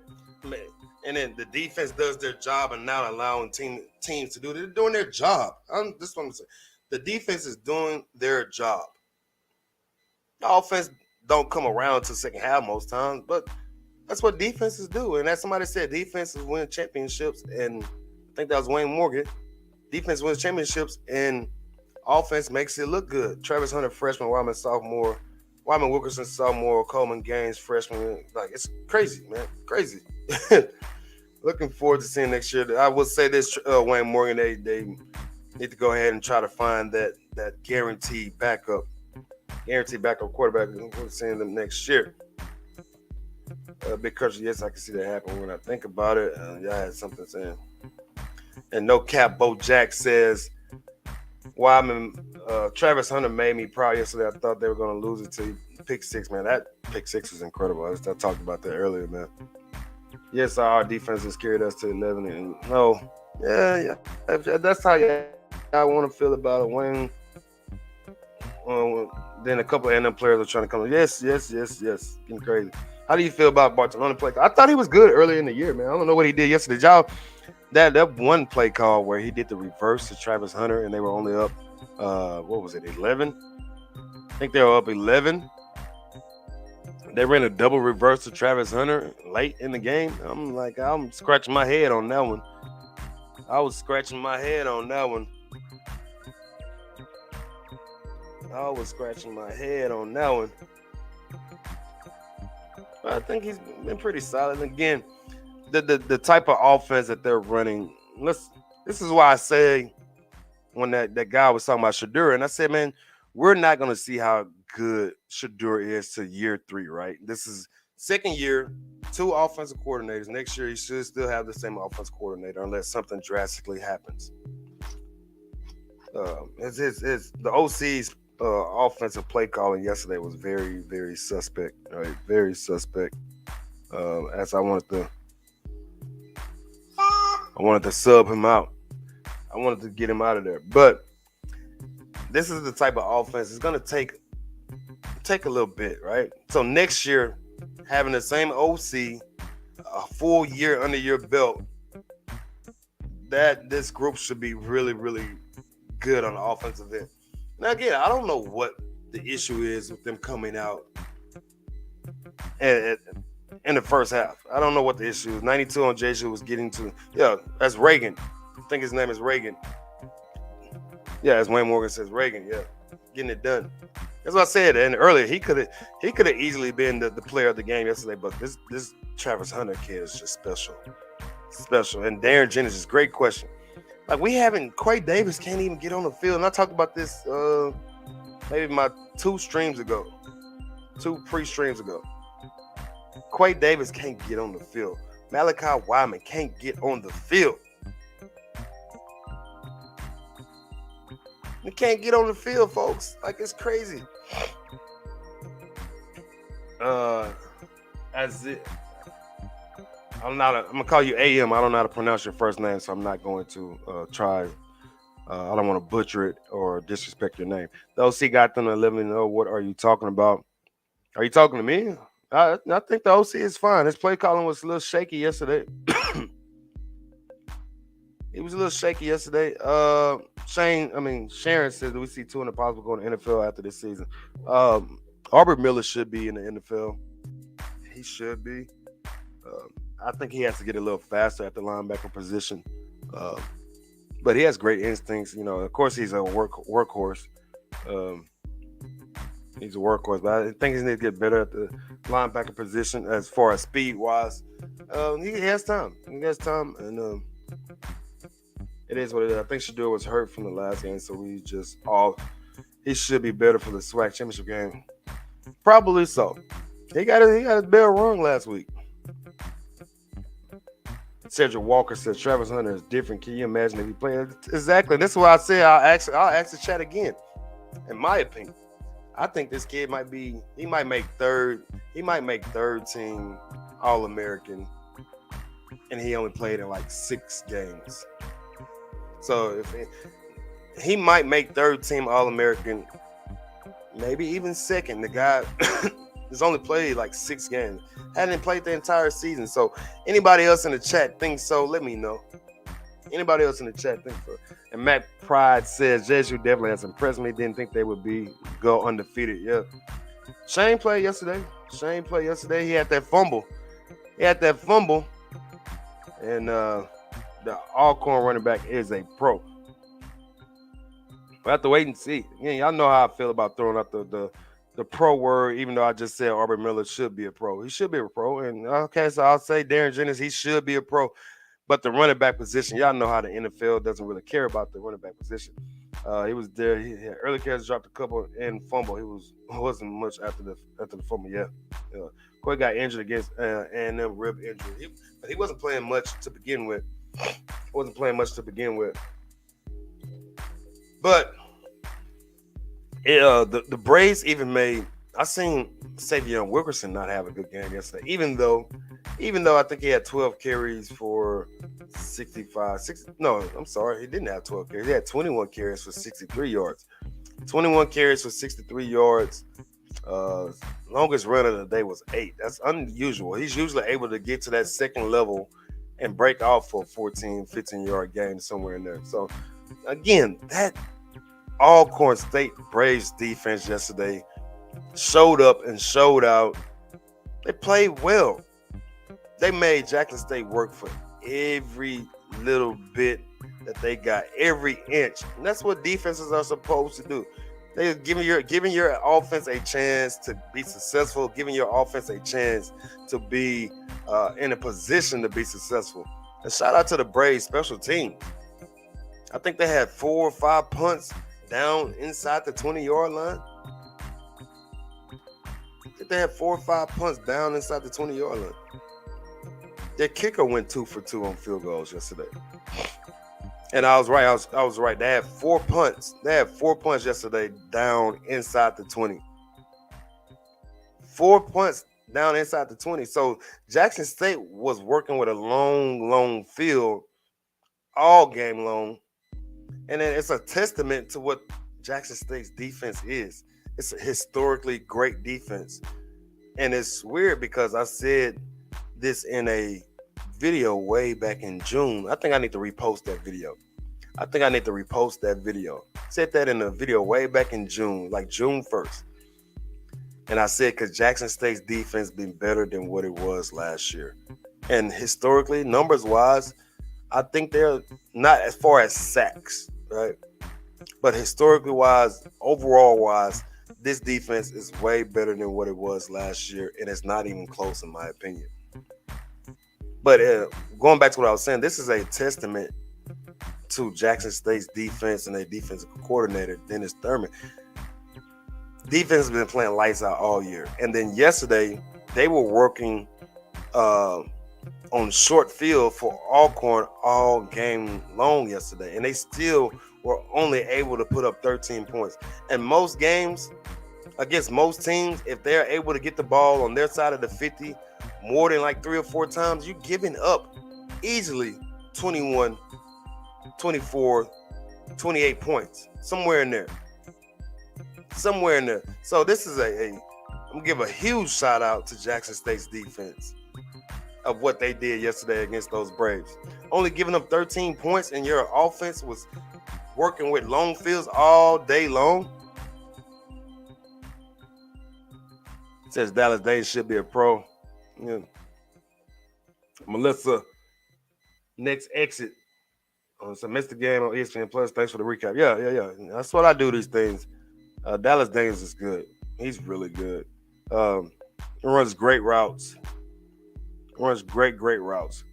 And then the defense does their job and not allowing teams to do it. They're doing their job. This is what I'm saying. The defense is doing their job. The offense don't come around to second half most times, but that's what defenses do. And as somebody said, defenses win championships, and I think that was Wayne Morgan. Defense wins championships, and offense makes it look good. Travis Hunter, freshman, Wyman, sophomore. Wyman Wilkerson, sophomore. Coleman Gaines, freshman. Like, it's crazy, man. Crazy. Looking forward to seeing next year. I would say this, Wayne Morgan, they need to go ahead and try to find that guaranteed backup quarterback. We're seeing them next year. Big country, yes, I can see that happen when I think about it. Y'all had something saying. And No Cap Bo Jack says, Wyman, Travis Hunter made me proud yesterday. I thought they were going to lose it to pick six, man. That pick six was incredible. I talked about that earlier, man. Yes, our defense has carried us to 11. And no, yeah. If that's how y'all want to feel about it, Wayne. Then a couple of NM players are trying to come. Yes. Getting crazy. How do you feel about Barcelona play? I thought he was good earlier in the year, man. I don't know what he did yesterday. Y'all, that one play call where he did the reverse to Travis Hunter and they were only up, what was it, 11? I think they were up 11. They ran a double reverse to Travis Hunter late in the game. I'm scratching my head on that one. I was scratching my head on that one. But I think he's been pretty solid. Again, the type of offense that they're running. This is why I say when that guy was talking about Shadeur, and I said, man, we're not gonna see how good Shadeur is to year 3, right? This is second year, 2 offensive coordinators. Next year, he should still have the same offensive coordinator unless something drastically happens. The OC's offensive play calling yesterday was very, very suspect. Right, very suspect. As I wanted to sub him out. I wanted to get him out of there, but this is the type of offense. It's gonna take a little bit, right? So next year, having the same OC, a full year under your belt, that this group should be really, really good on the offensive end. Now again, I don't know what the issue is with them coming out in the first half. I don't know what the issue is. 92 on Jeju was getting to, that's Reagan. I think his name is Reagan. Yeah, as Wayne Morgan says, Reagan, yeah. Getting it done. That's what I said. And earlier, he could have easily been the player of the game yesterday, but this Travis Hunter kid is just special. And Darren Jennings is great question. Like Quay Davis can't even get on the field. And I talked about this maybe my 2 pre-streams ago. Quay Davis can't get on the field. Malachi Wyman can't get on the field. He can't get on the field, folks. Like, it's crazy. I'm gonna call you AM. I don't know how to pronounce your first name, so I'm not going to try. I don't want to butcher it or disrespect your name. The OC got them to 11-0. What are you talking about? Are you talking to me? I think the OC is fine. His play calling was a little shaky yesterday. He was a little shaky yesterday. Sharon says, do we see 2 in the possible going to the NFL after this season? Arbor Miller should be in the NFL. He should be. I think he has to get a little faster at the linebacker position. But he has great instincts. Of course, he's a workhorse. He's a workhorse, but I think he needs to get better at the linebacker position as far as speed-wise. He has time. And it is what it is. I think Shadeur was hurt from the last game, so he should be better for the SWAC championship game. Probably so. He got his bell rung last week. Cedric Walker says Travis Hunter is different. Can you imagine if he played? Exactly. This is why I say I'll ask the chat again. In my opinion, I think this kid he might make third team All-American, and he only played in like 6 games. So he might make third team All-American, maybe even second. The guy has only played like 6 games. Hadn't played the entire season. So anybody else in the chat thinks so, let me know. Anybody else in the chat thinks so. And Matt Pride says Jeju definitely has impressed me. Didn't think they would go undefeated. Yeah. Shane played yesterday. He had that fumble. And the Alcorn running back is a pro. We'll have to wait and see. Y'all know how I feel about throwing out the pro word, even though I just said Arbor Miller should be a pro. He should be a pro. And okay, so I'll say Darren Jennings, he should be a pro. But the running back position, y'all know how the NFL doesn't really care about the running back position. He was there. He had early catch, dropped a couple, and fumble. Wasn't much after the fumble. Yeah. Quay got injured against and then rib injury. He wasn't playing much to begin with. But the Braves even made. I seen Savion Wilkerson not have a good game yesterday, even though even though I think he had 12 carries for 65, 60, no, I'm sorry, he didn't have 12 carries. He had 21 carries for 63 yards. 21 carries for 63 yards. Uh, Longest run of the day was 8. That's unusual. He's usually able to get to that second level and break off for a 14, 15-yard game somewhere in there. So, again, that Alcorn State Braves defense yesterday showed up and showed out. They played well. They made Jackson State work for every little bit that they got, every inch. And that's what defenses are supposed to do. They're giving your offense a chance to be successful, giving your offense a chance to be in a position to be successful. And shout out to the Braves special team. I think they had 4 or 5 punts down inside the 20-yard line. I think they had 4 or 5 punts down inside the 20-yard line. Their kicker went 2 for 2 on field goals yesterday. And I was right. I was right. They had 4 punts. They had 4 punts yesterday down inside the 20. 4 punts down inside the 20. So Jackson State was working with a long field all game long. And then it's a testament to what Jackson State's defense is. It's a historically great defense. And it's weird because I said this in a video way back in June. I think I need to repost that video. Said that in a video way back in June, like June 1st. And I said because Jackson State's defense been better than what it was last year. And historically, numbers-wise, I think they're not as far as sacks, right? But historically wise, overall wise, this defense is way better than what it was last year, and it's not even close in my opinion. But going back to what I was saying, this is a testament to Jackson State's defense and their defensive coordinator, Dennis Thurman. Defense has been playing lights out all year. And then yesterday, they were working on short field for Alcorn all game long yesterday. And they still were only able to put up 13 points. And most games, against most teams, if they're able to get the ball on their side of the 50 more than like 3 or 4 times, you're giving up easily 21, 24, 28 points. Somewhere in there. So this is I'm going to give a huge shout out to Jackson State's defense of what they did yesterday against those Braves. Only giving up 13 points and your offense was working with long fields all day long. It says Dallas Days should be a pro. Yeah. Melissa, next exit on semester game on ESPN Plus. Thanks for the recap. Yeah. That's what I do these things. Dallas Danes is good. He's really good. He runs great routes. Great routes.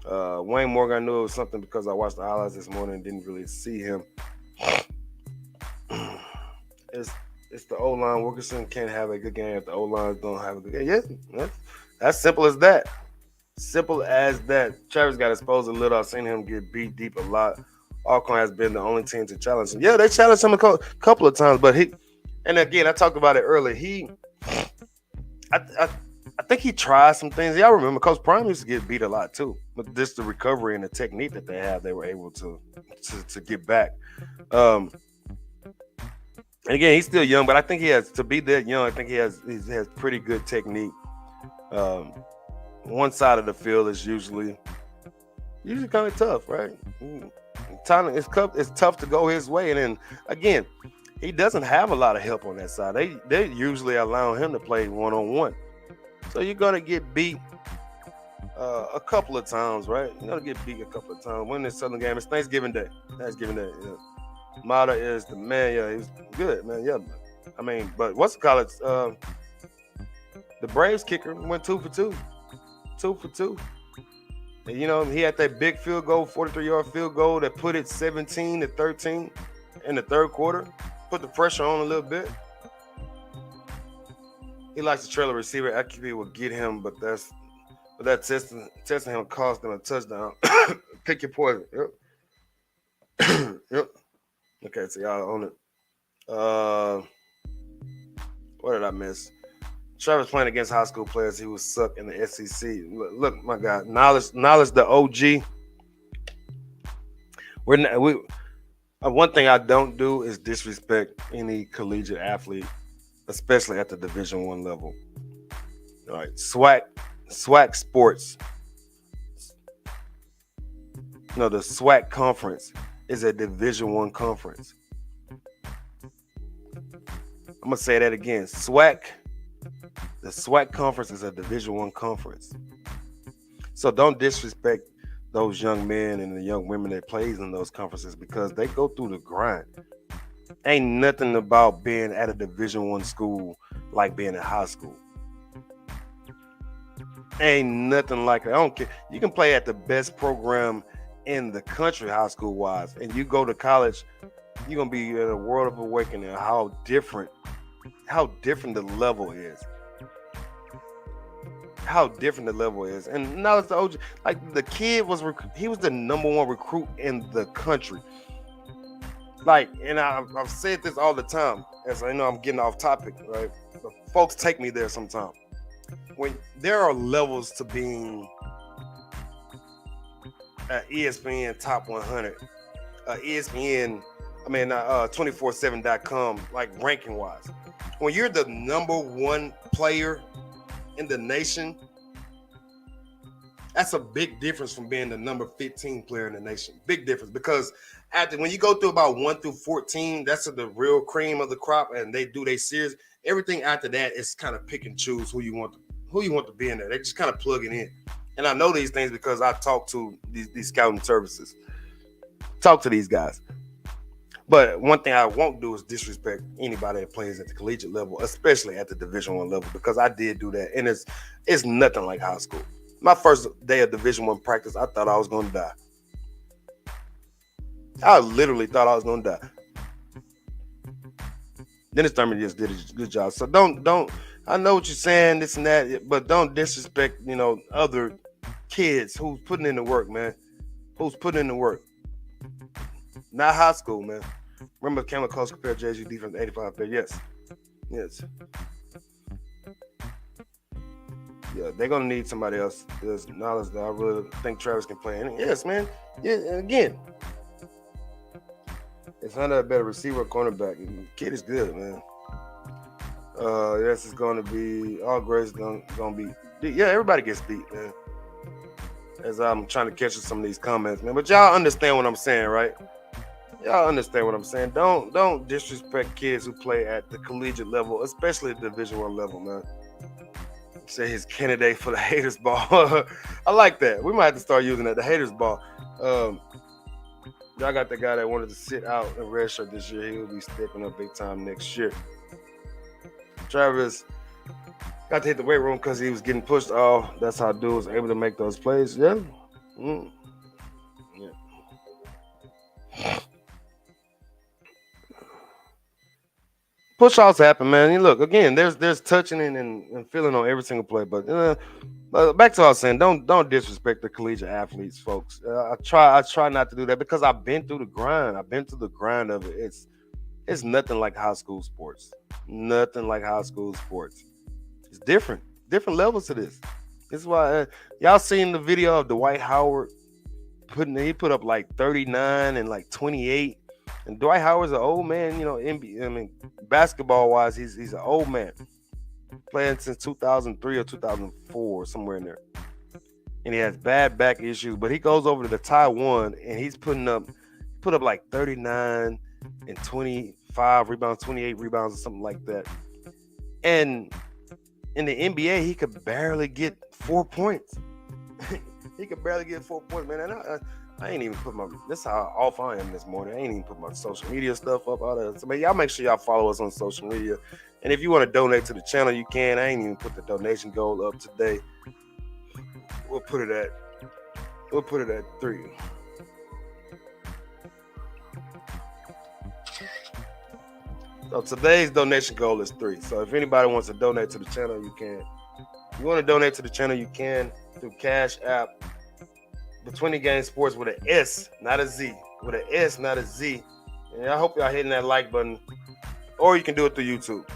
Wayne Morgan, I knew it was something because I watched the highlights this morning and didn't really see him. It's the O-line. Wilkerson can't have a good game if the O-lines don't have a good game. Yeah, that's simple as that. Simple as that. Travis got exposed a little. I've seen him get beat deep a lot. Alcorn has been the only team to challenge him. Yeah, they challenged him a couple of times, but and again, I talked about it earlier. I think he tried some things. Y'all remember Coach Prime used to get beat a lot too, but just the recovery and the technique that they have, they were able to get back. And again, he's still young, but I think he has to be that young. I think he has pretty good technique. One side of the field is usually kind of tough, right? It's tough to go his way, and then again, he doesn't have a lot of help on that side. They usually allow him to play one-on-one. So you're gonna get beat a couple of times, right? You're gonna get beat a couple of times. When this Southern game, it's Thanksgiving Day. Yeah. Mata is the man. Yeah, he's good, man. Yeah, I mean, but what's the college? The Braves kicker went 2 for 2. 2 for 2. And, he had that big field goal, 43-yard field goal that put it 17-13 in the third quarter. Put the pressure on a little bit. He likes to trail a receiver. IQB will get him, but that testing him cost them a touchdown. Pick your poison. Yep. Yep. Okay, so y'all on it. What did I miss? Travis playing against high school players, he would suck in the SEC. Look, my God, knowledge, the OG. One thing I don't do is disrespect any collegiate athlete, especially at the Division I level. All right, SWAC sports. No, the SWAC conference is a Division I conference. I'm gonna say that again. The SWAC conference is a Division I conference. So don't disrespect those young men and the young women that plays in those conferences because they go through the grind. Ain't nothing about being at a Division I school like being in high school. Ain't nothing like it. I don't care. You can play at the best program in the country, high school wise, and you go to college, you're gonna be in a world of awakening. How different the level is. How different the level is. And now it's the OG. Like the kid he was the number 1 recruit in the country. Like, and I've said this all the time, as I know I'm getting off topic, right? But folks take me there sometimes. When there are levels to being ESPN top 100, ESPN, 247.com, like ranking wise. When you're the number 1 player in the nation, that's a big difference from being the number 15 player in the nation. Big difference, because when you go through about 1 through 14, that's the real cream of the crop, and they do their series. Everything after that is kind of pick and choose who you want to be in there. They just kind of plug it in. And I know these things because I talk to these scouting services. Talk to these guys. But one thing I won't do is disrespect anybody that plays at the collegiate level, especially at the Division I level, because I did do that. And it's nothing like high school. My first day of Division I practice, I thought I was going to die. I literally thought I was going to die. Dennis Thurman just did a good job. So don't, I know what you're saying, this and that, but don't disrespect, other kids who's putting in the work, man. Who's putting in the work. Not high school, man. Remember Cameron Coach compared JSU defense to 85 player? Yes. Yeah, they're gonna need somebody else. There's knowledge that I really think Travis can play. And yes, man. Yeah, and again, it's not a better receiver or cornerback. The kid is good, man. Yes, it's gonna be all grades gonna be. Yeah, everybody gets beat, man. As I'm trying to catch some of these comments, man. But y'all understand what I'm saying, right? Y'all understand what I'm saying. Don't disrespect kids who play at the collegiate level, especially the Division I level, man. Say his candidate for the haters ball. I like that. We might have to start using that, the haters ball. Y'all got the guy that wanted to sit out in redshirt this year. He will be stepping up big time next year. Travis got to hit the weight room because he was getting pushed off. That's how dude was able to make those plays. Yeah. Push-offs happen, man. You look, again, there's touching and feeling on every single play. But back to what I was saying, don't disrespect the collegiate athletes, folks. I try not to do that because I've been through the grind. I've been through the grind of it. It's nothing like high school sports. Nothing like high school sports. It's different levels to this. This is why y'all seen the video of Dwight Howard he put up like 39 and like 28. And Dwight Howard's an old man, basketball wise, he's an old man. Playing since 2003 or 2004, somewhere in there. And he has bad back issues, but he goes over to the Taiwan and he's put up like 39 and 25 rebounds, 28 rebounds or something like that. And in the NBA, he could barely get 4 points. He could barely get 4 points, man. And I ain't even put this is how off I am this morning. I ain't even put my social media stuff up. All that. So, man, y'all make sure y'all follow us on social media. And if you want to donate to the channel, you can. I ain't even put the donation goal up today. We'll put it at 3. So today's donation goal is 3. So if anybody wants to donate to the channel, you can. If you want to donate to the channel, you can through Cash App. Between the Game Sports with an S, not a Z. With an S, not a Z. And I hope y'all hitting that like button. Or you can do it through YouTube.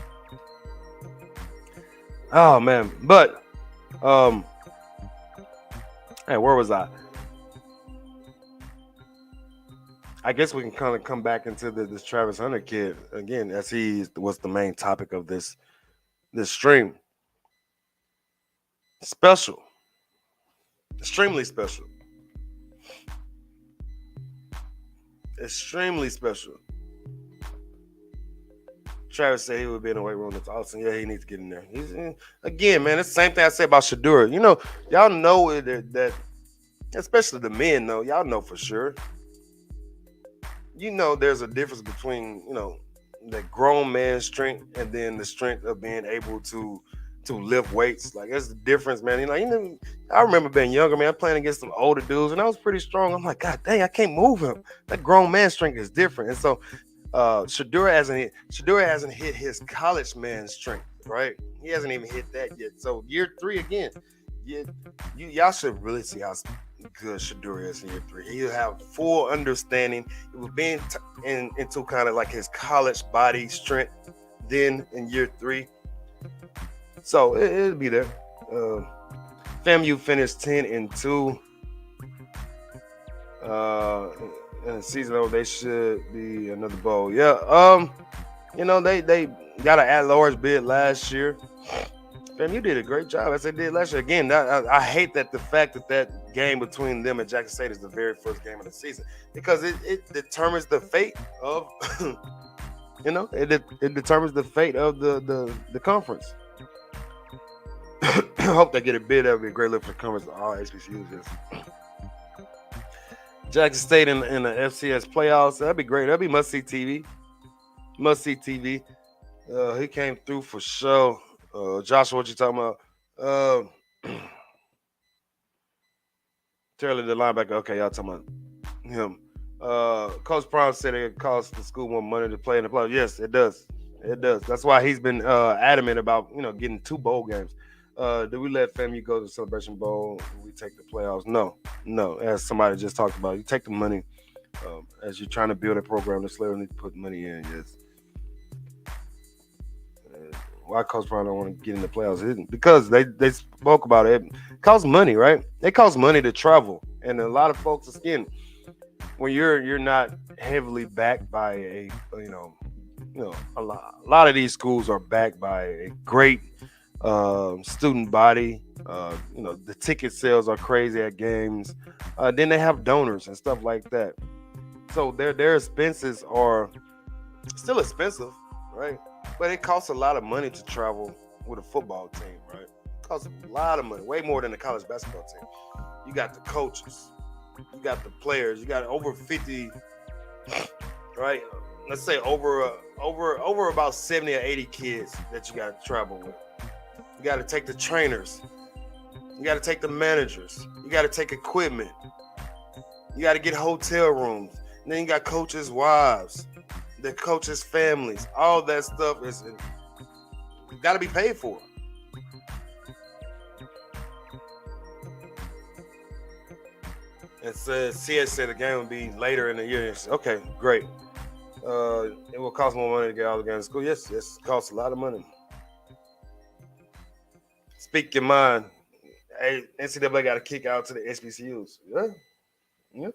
Oh man, but hey, where was I? I guess we can kind of come back into this Travis Hunter kid again, as he was the main topic of this stream. Special, extremely special, extremely special. Travis said he would be in the weight room. That's awesome. Yeah, he needs to get in there. Again, man, it's the same thing I said about Shadeur. Y'all know that especially the men know. Y'all know for sure. There's a difference between that grown man strength and then the strength of being able to lift weights. Like, that's the difference, man. I remember being younger, man, playing against some older dudes, and I was pretty strong. I'm like, God dang, I can't move him. That grown man strength is different. And so Shadeur hasn't hit his college man strength, right? He hasn't even hit that yet. So year 3 again, y'all should really see how good Shadeur is in year 3. He'll have full understanding. It was being into kind of like his college body strength then in year 3. So it'll be there. FAMU finished 10-2. In the season, they should be another bowl. Yeah. They got an at-large bid last year. FAMU did a great job as they did last year. Again, I hate that the fact that game between them and Jackson State is the very first game of the season, because it determines the fate of it determines the fate of the conference. I hope they get a bid. That would be a great look for the conference. All HBCUs. Jackson State in the FCS playoffs. That'd be great. That'd be must-see TV. Must-see TV. He came through for sure. Joshua, what you talking about? Taylor, the linebacker. Okay, y'all talking about him. Coach Brown said it costs the school more money to play in the playoffs. Yes, it does. It does. That's why he's been adamant about getting 2 bowl games. Do we let FAMU go to the Celebration Bowl? We take the playoffs? No. As somebody just talked about, you take the money as you're trying to build a program. The Slayer need to put money in. Yes. Why Coach Brown don't want to get in the playoffs? Because they spoke about it. It costs money, right? It costs money to travel, and a lot of folks, again, when you're not heavily backed by a lot of these schools are backed by a great student body. The ticket sales are crazy at games. Then they have donors and stuff like that. So their expenses are still expensive, right? But it costs a lot of money to travel with a football team, right? It costs a lot of money, way more than a college basketball team. You got the coaches, you got the players, you got over 50, right? Let's say over about 70 or 80 kids that you got to travel with. You got to take the trainers. You got to take the managers. You got to take equipment. You got to get hotel rooms. And then you got coaches' wives, the coaches' families. All that stuff is got to be paid for. And CS said the game will be later in the year. Okay, great. It will cost more money to get all the games to school. Yes, it costs a lot of money. Speak your mind. Hey, NCAA got to kick out to the HBCUs. Yeah.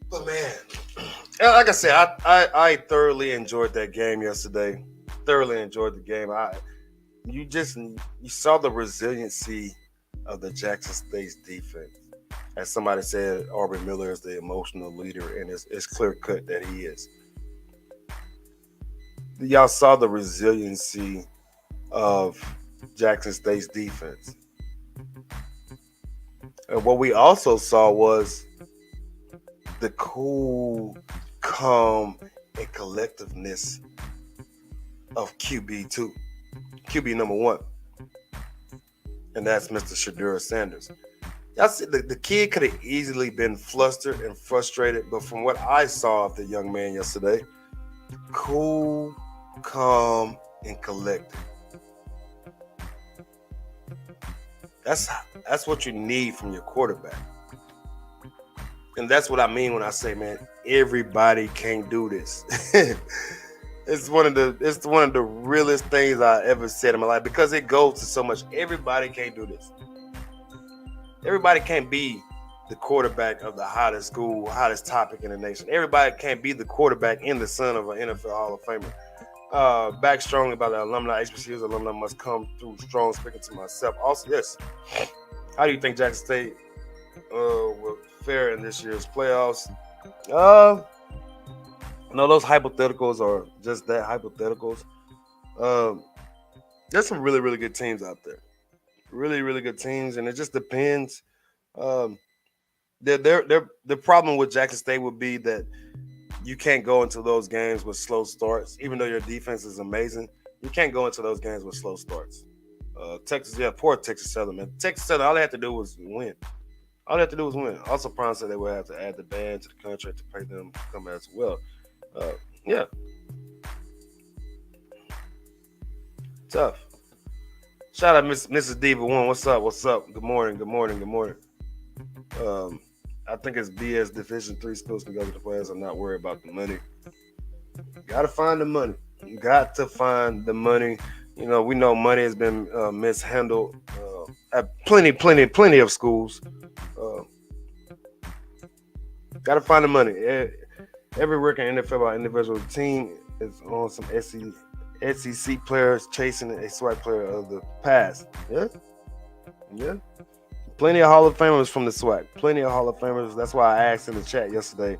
But man, like I said, I thoroughly enjoyed that game yesterday. Thoroughly enjoyed the game. You saw the resiliency of the Jackson State's defense. As somebody said, Aubrey Miller is the emotional leader, and it's clear cut that he is. Y'all saw the resiliency of Jackson State's defense. And what we also saw was the cool, calm, and collectiveness of QB2, QB number 1. And that's Mr. Shadeur Sanders. Y'all see, the kid could have easily been flustered and frustrated, but from what I saw of the young man yesterday, cool, calm, and collected. That's what you need from your quarterback. And that's what I mean when I say, man, everybody can't do this. It's one of the realest things I ever said in my life because it goes to so much. Everybody can't do this. Everybody can't be the quarterback of the hottest school, hottest topic in the nation. Everybody can't be the quarterback in the son of an NFL Hall of Famer. Back strongly about the alumni. HBCU's alumni must come through strong. Speaking to myself. Also, yes. How do you think Jackson State will fare in this year's playoffs? No, those hypotheticals are just that, hypotheticals. There's some really, really good teams out there. Really, really good teams, and it just depends. Um, the problem with Jackson State would be that you can't go into those games with slow starts, even though your defense is amazing. You can't go into those games with slow starts. Texas, yeah, poor Texas Southern, man. Texas Southern, all they had to do was win. All they had to do was win. Also, Prime said they would have to add the band to the contract to pay them to come as well. Yeah. Tough. Shout out Mrs. Diva One. What's up? What's up? Good morning. Good morning. Good morning. I think it's BS Division 3 schools can go to the players. I'm not worried about the money. Gotta find the money. You got to find the money. You know, we know money has been mishandled at plenty of schools. Gotta find the money. Every record in NFL by individual team is on some SEC players chasing a SWAC player of the past. Yeah. Plenty of Hall of Famers from the SWAC. Plenty of Hall of Famers. That's why I asked in the chat yesterday,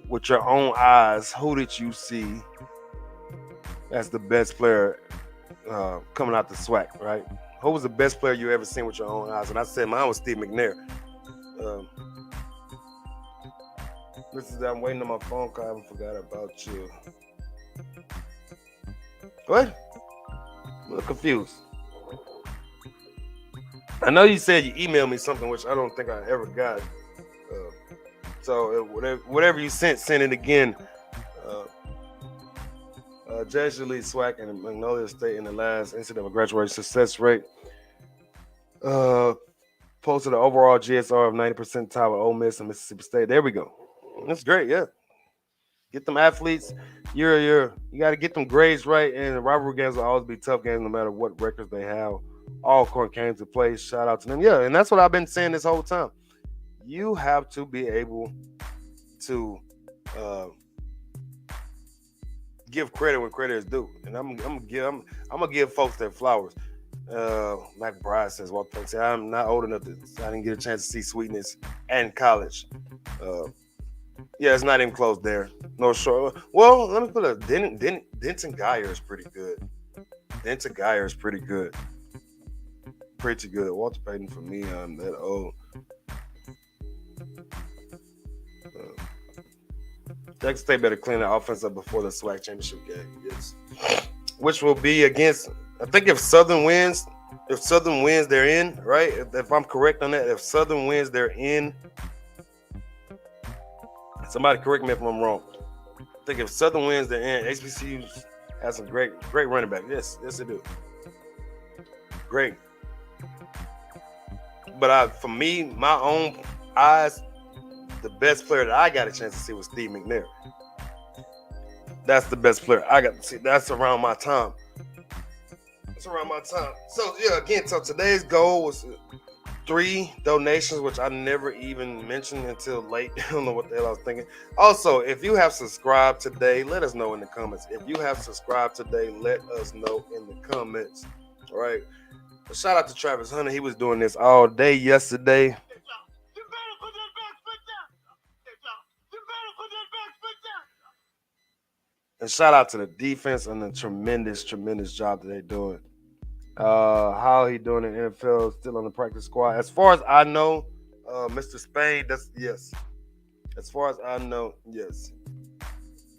with your own eyes, who did you see as the best player coming out the SWAC, right? Who was the best player you ever seen with your own eyes? And I said mine was Steve McNair. I'm waiting on my phone call. I haven't forgot about you. What? I'm a little confused. I know you said you emailed me something, which I don't think I ever got. So whatever you sent it again. Jesuit League SWAC and Magnolia State in the last incident of graduation success rate. Posted an overall GSR of 90% tie with Ole Miss and Mississippi State. There we go. That's great, yeah. Get them athletes. You got to get them grades right, and the rivalry games will always be tough games no matter what records they have. Alcorn came to play. Shout out to them. Yeah, and that's what I've been saying this whole time. You have to be able to give credit when credit is due, and I'm gonna give folks their flowers. Mac Bride says, "Well, I'm not old enough I didn't get a chance to see Sweetness in college." Yeah, it's not even close there. No short. Well, let me put it. Denton Geyer is pretty good. Denton Geyer is pretty good. Pretty good. Walter Payton for me, I'm that old. Texas State better clean the offense up before the SWAC championship game. Yes. Which will be against, I think if Southern wins, they're in, right? If I'm correct on that, if Southern wins, they're in. Somebody correct me if I'm wrong. I think if Southern wins, they're in. HBCU has some great running back. Yes, they do. Great. But for me, my own eyes, the best player that I got a chance to see was Steve McNair. That's the best player I got to see. That's around my time. So, yeah, again, so today's goal was 3 donations, which I never even mentioned until late. I don't know what the hell I was thinking. Also, if you have subscribed today, let us know in the comments. If you have subscribed today, let us know in the comments. All right. So shout out to Travis Hunter. He was doing this all day yesterday. And shout out to the defense and the tremendous job that they're doing. How he doing in the NFL, still on the practice squad. As far as I know, Mr. Spain, that's yes. As far as I know, yes.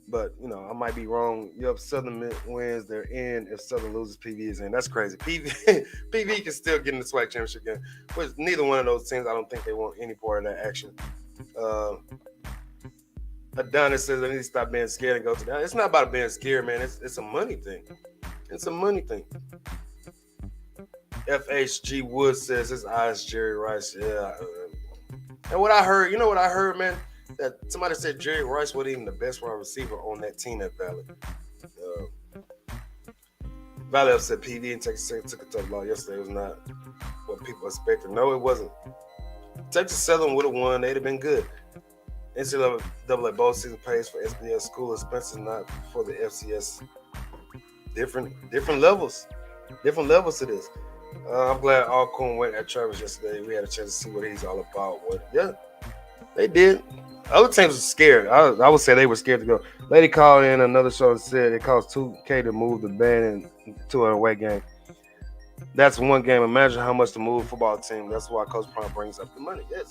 But, I might be wrong. If Southern wins, they're in. If Southern loses, PV is in. That's crazy. PV can still get in the SWAC championship game. Which neither one of those teams, I don't think they want any part of that action. Adonis says I need to stop being scared and go to that. It's not about being scared, man. It's a money thing. It's a money thing. FHG Wood says his eyes Jerry Rice. Yeah. And what I heard, man? that somebody said Jerry Rice wasn't even the best wide receiver on that team at Valley. Valley upset PV and Texas Southern took a tough loss yesterday. It was not what people expected. No, it wasn't. Texas Southern would have won. They'd have been good. NCAA bowl season pays for SBS school expenses, not for the FCS. Different levels. Different levels to this. I'm glad Alcorn went at Travis yesterday. We had a chance to see what he's all about. Yeah, they did. Other teams were scared. I would say they were scared to go. Lady called in another show and said it costs $2K to move the band into an away game. That's one game. Imagine how much to move a football team. That's why Coach Prime brings up the money. Yes.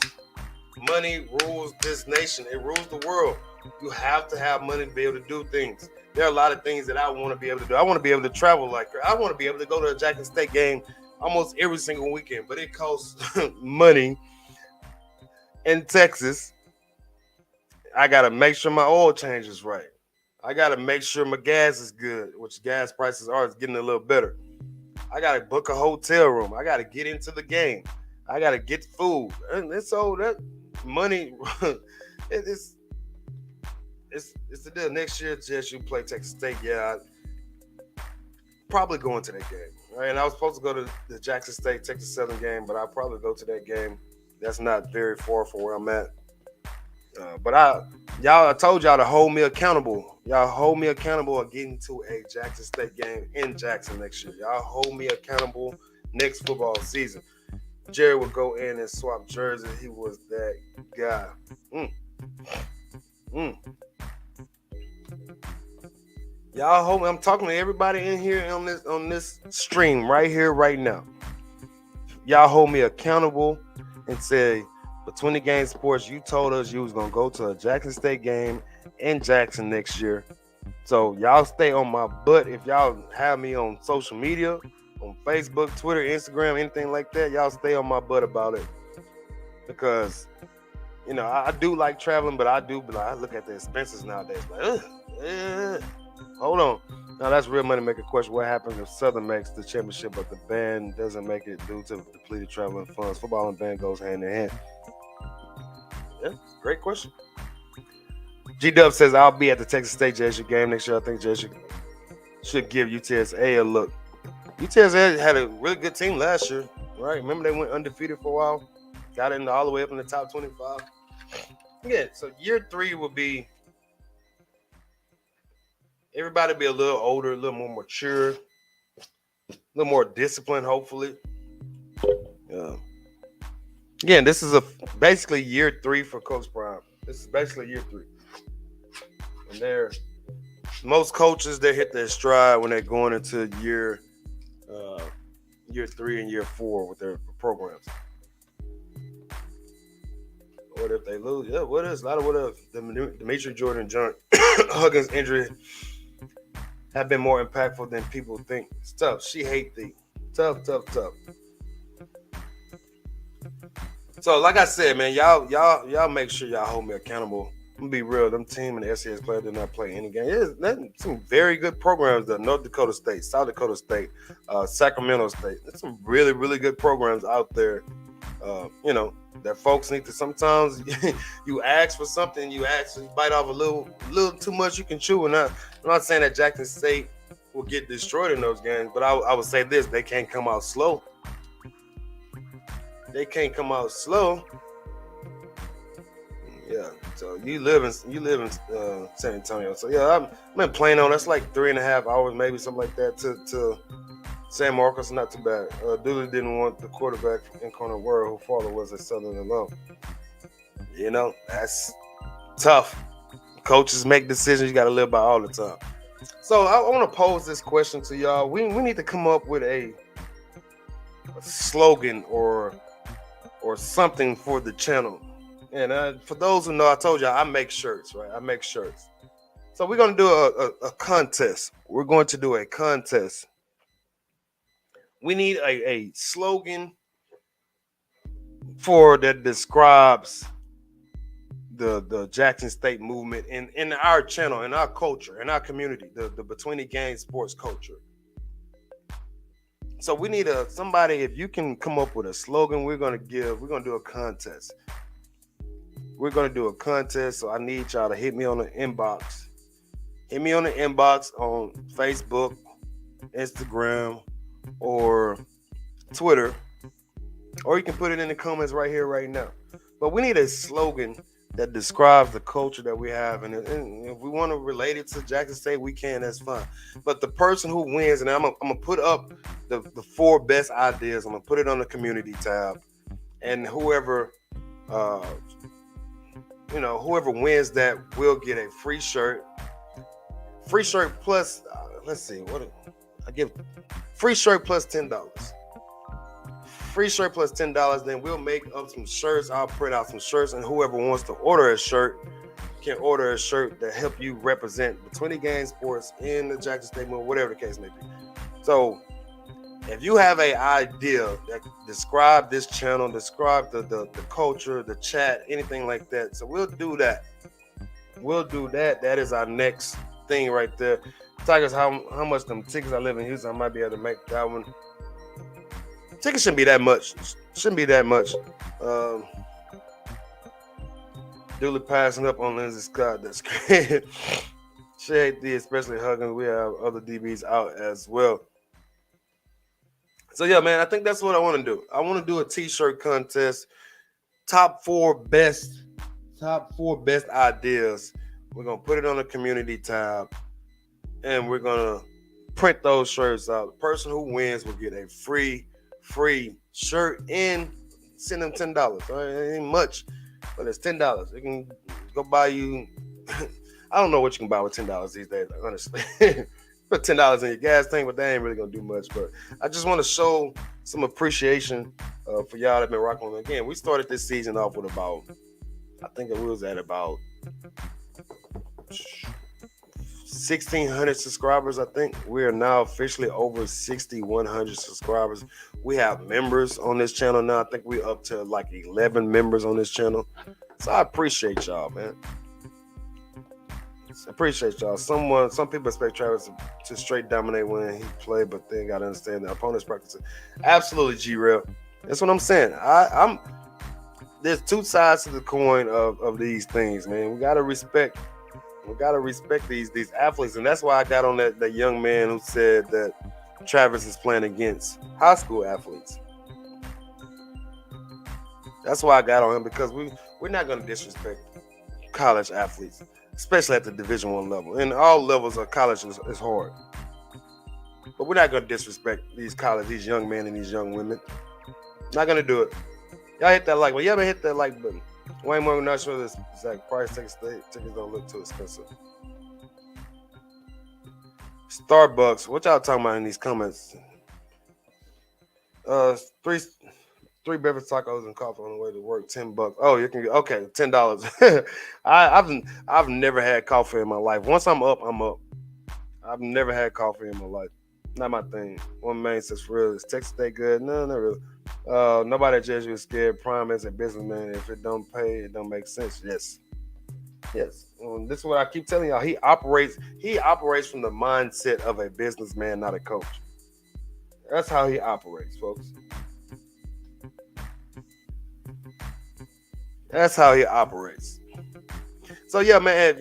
Money rules this nation. It rules the world. You have to have money to be able to do things. There are a lot of things that I want to be able to do. I want to be able to travel like her. I want to be able to go to a Jackson State game almost every single weekend, but it costs money. In Texas, I got to make sure my oil change is right. I got to make sure my gas is good, which gas prices are getting a little better. I got to book a hotel room. I got to get into the game. I got to get food. And so that money, it's the deal. Next year, JSU play Texas State. Yeah, probably going to that game. Right? And I was supposed to go to the Jackson State Texas Southern game, but I'll probably go to that game. That's not very far from where I'm at. But I told y'all to hold me accountable. Y'all hold me accountable of getting to a Jackson State game in Jackson next year. Y'all hold me accountable next football season. Jerry would go in and swap jerseys. He was that guy. Y'all hold me. I'm talking to everybody in here on this stream right here, right now. Y'all hold me accountable and say, Between the Game Sports, you told us you was going to go to a Jackson State game in Jackson next year. So y'all stay on my butt. If y'all have me on social media, on Facebook, Twitter, Instagram, anything like that, y'all stay on my butt about it. Because, I do like traveling, but I look at the expenses nowadays. Like, hold on. Now, that's real money making question. What happens if Southern makes the championship, but the band doesn't make it due to depleted traveling funds? Football and band goes hand in hand. Yeah, great question. G-Dub says, I'll be at the Texas State JSU game next year. I think JSU should give UTSA a look. UTSA had a really good team last year, right? Remember they went undefeated for a while? Got all the way up in the top 25. Yeah, so year 3 will be everybody be a little older, a little more mature, a little more disciplined, hopefully. Again, this is basically year 3 for Coach Prime. This is basically year 3. And most coaches, they hit their stride when they're going into year 3 and year 4 with their programs. What if they lose? Yeah, what is? A lot of what if. Demetri Jordan John Huggins injury have been more impactful than people think. It's tough. She hate thee. Tough. So, like I said, man, y'all make sure y'all hold me accountable. I'm gonna be real. Them team and the SCS players did not play any game. There's some very good programs there. North Dakota State, South Dakota State, Sacramento State. There's some really, really good programs out there. That folks need to sometimes you ask for something, you bite off a little too much you can chew. And I'm not saying that Jackson State will get destroyed in those games, but I would say this: they can't come out slow. They can't come out slow. Yeah. So you live in San Antonio. So yeah, I'm in Plano. That's like 3.5 hours, maybe something like that, to San Marcos. Not too bad. Dooley didn't want the quarterback in Corner World, whose father was a Southern alum. That's tough. Coaches make decisions you got to live by all the time. So I want to pose this question to y'all. We need to come up with a slogan or something for the channel. And for those who know, I told y'all I make shirts, right? I make shirts. So we're going to do a contest. We're going to do a contest. We need a slogan that describes the Jackson State movement in our channel, in our culture, in our community, the Between the Game sports culture. So we need somebody, if you can come up with a slogan, we're going to do a contest. we're gonna do a contest. So I need y'all to hit me on the inbox. Hit me on the inbox on Facebook, Instagram, or Twitter, or you can put it in the comments right here, right now. But we need a slogan that describes the culture that we have, and if we want to relate it to Jackson State, we can. That's fine. But the person who wins, and I'm gonna put up the 4 best ideas. I'm gonna put it on the community tab, and whoever whoever wins that will get a free shirt. Free shirt plus, let's see, what I give. Free shirt plus $10. Free shirt plus $10. Then we'll make up some shirts. I'll print out some shirts, and whoever wants to order a shirt can order a shirt that help you represent Between the Game Sports in the Jackson State movement, whatever the case may be. So if you have an idea that describe this channel, describe the culture, the chat, anything like that, so we'll do that. That is our next thing right there. Tigers, how much them tickets? I live in Houston. I might be able to make that one. Tickets shouldn't be that much. Duly passing up on Lindsey Scott. That's great. Shade D, especially Huggins. We have other DBs out as well. So yeah, man, I think that's what I want to do. I want to do a t-shirt contest. Top four best ideas. We're gonna put it on the community tab, and we're gonna print those shirts out. The person who wins will get a free shirt and send them $10. It ain't much, but it's $10. It can go buy you. I don't know what you can buy with $10 these days, honestly. Put $10 in your gas tank, but that ain't really gonna do much. But I just want to show some appreciation for y'all that been rocking on. Again, we started this season off with about, I think it was at about 1,600 subscribers. I think we are now officially over 6,100 subscribers. We have members on this channel now. I think we're up to like 11 members on this channel. So I appreciate y'all, man. I appreciate y'all. Some people expect Travis to straight dominate when he play, but they gotta understand the opponent's practicing. Absolutely, G-Real. That's what I'm saying. I'm there's two sides to the coin of these things, man. We gotta respect these athletes, and that's why I got on that young man who said that Travis is playing against high school athletes. That's why I got on him, because we're not gonna disrespect college athletes, especially at the Division I level. And all levels of college is hard. But we're not going to disrespect these young men and these young women. Not going to do it. Y'all hit that like button. Y'all hit that like button. Wayne Morgan, not sure this exact price. Tickets don't look too expensive. Starbucks. What y'all talking about in these comments? Three beverage tacos and coffee on the way to work. $10. Oh, you can get okay. $10. I've never had coffee in my life. Once I'm up, I'm up. I've never had coffee in my life. Not my thing. One man says, for real, is Texas State good? No, not really. Nobody at JSU is scared. Prime as a businessman. If it don't pay, it don't make sense. Yes. This is what I keep telling y'all. He operates from the mindset of a businessman, not a coach. That's how he operates, folks. That's how he operates. So yeah, man.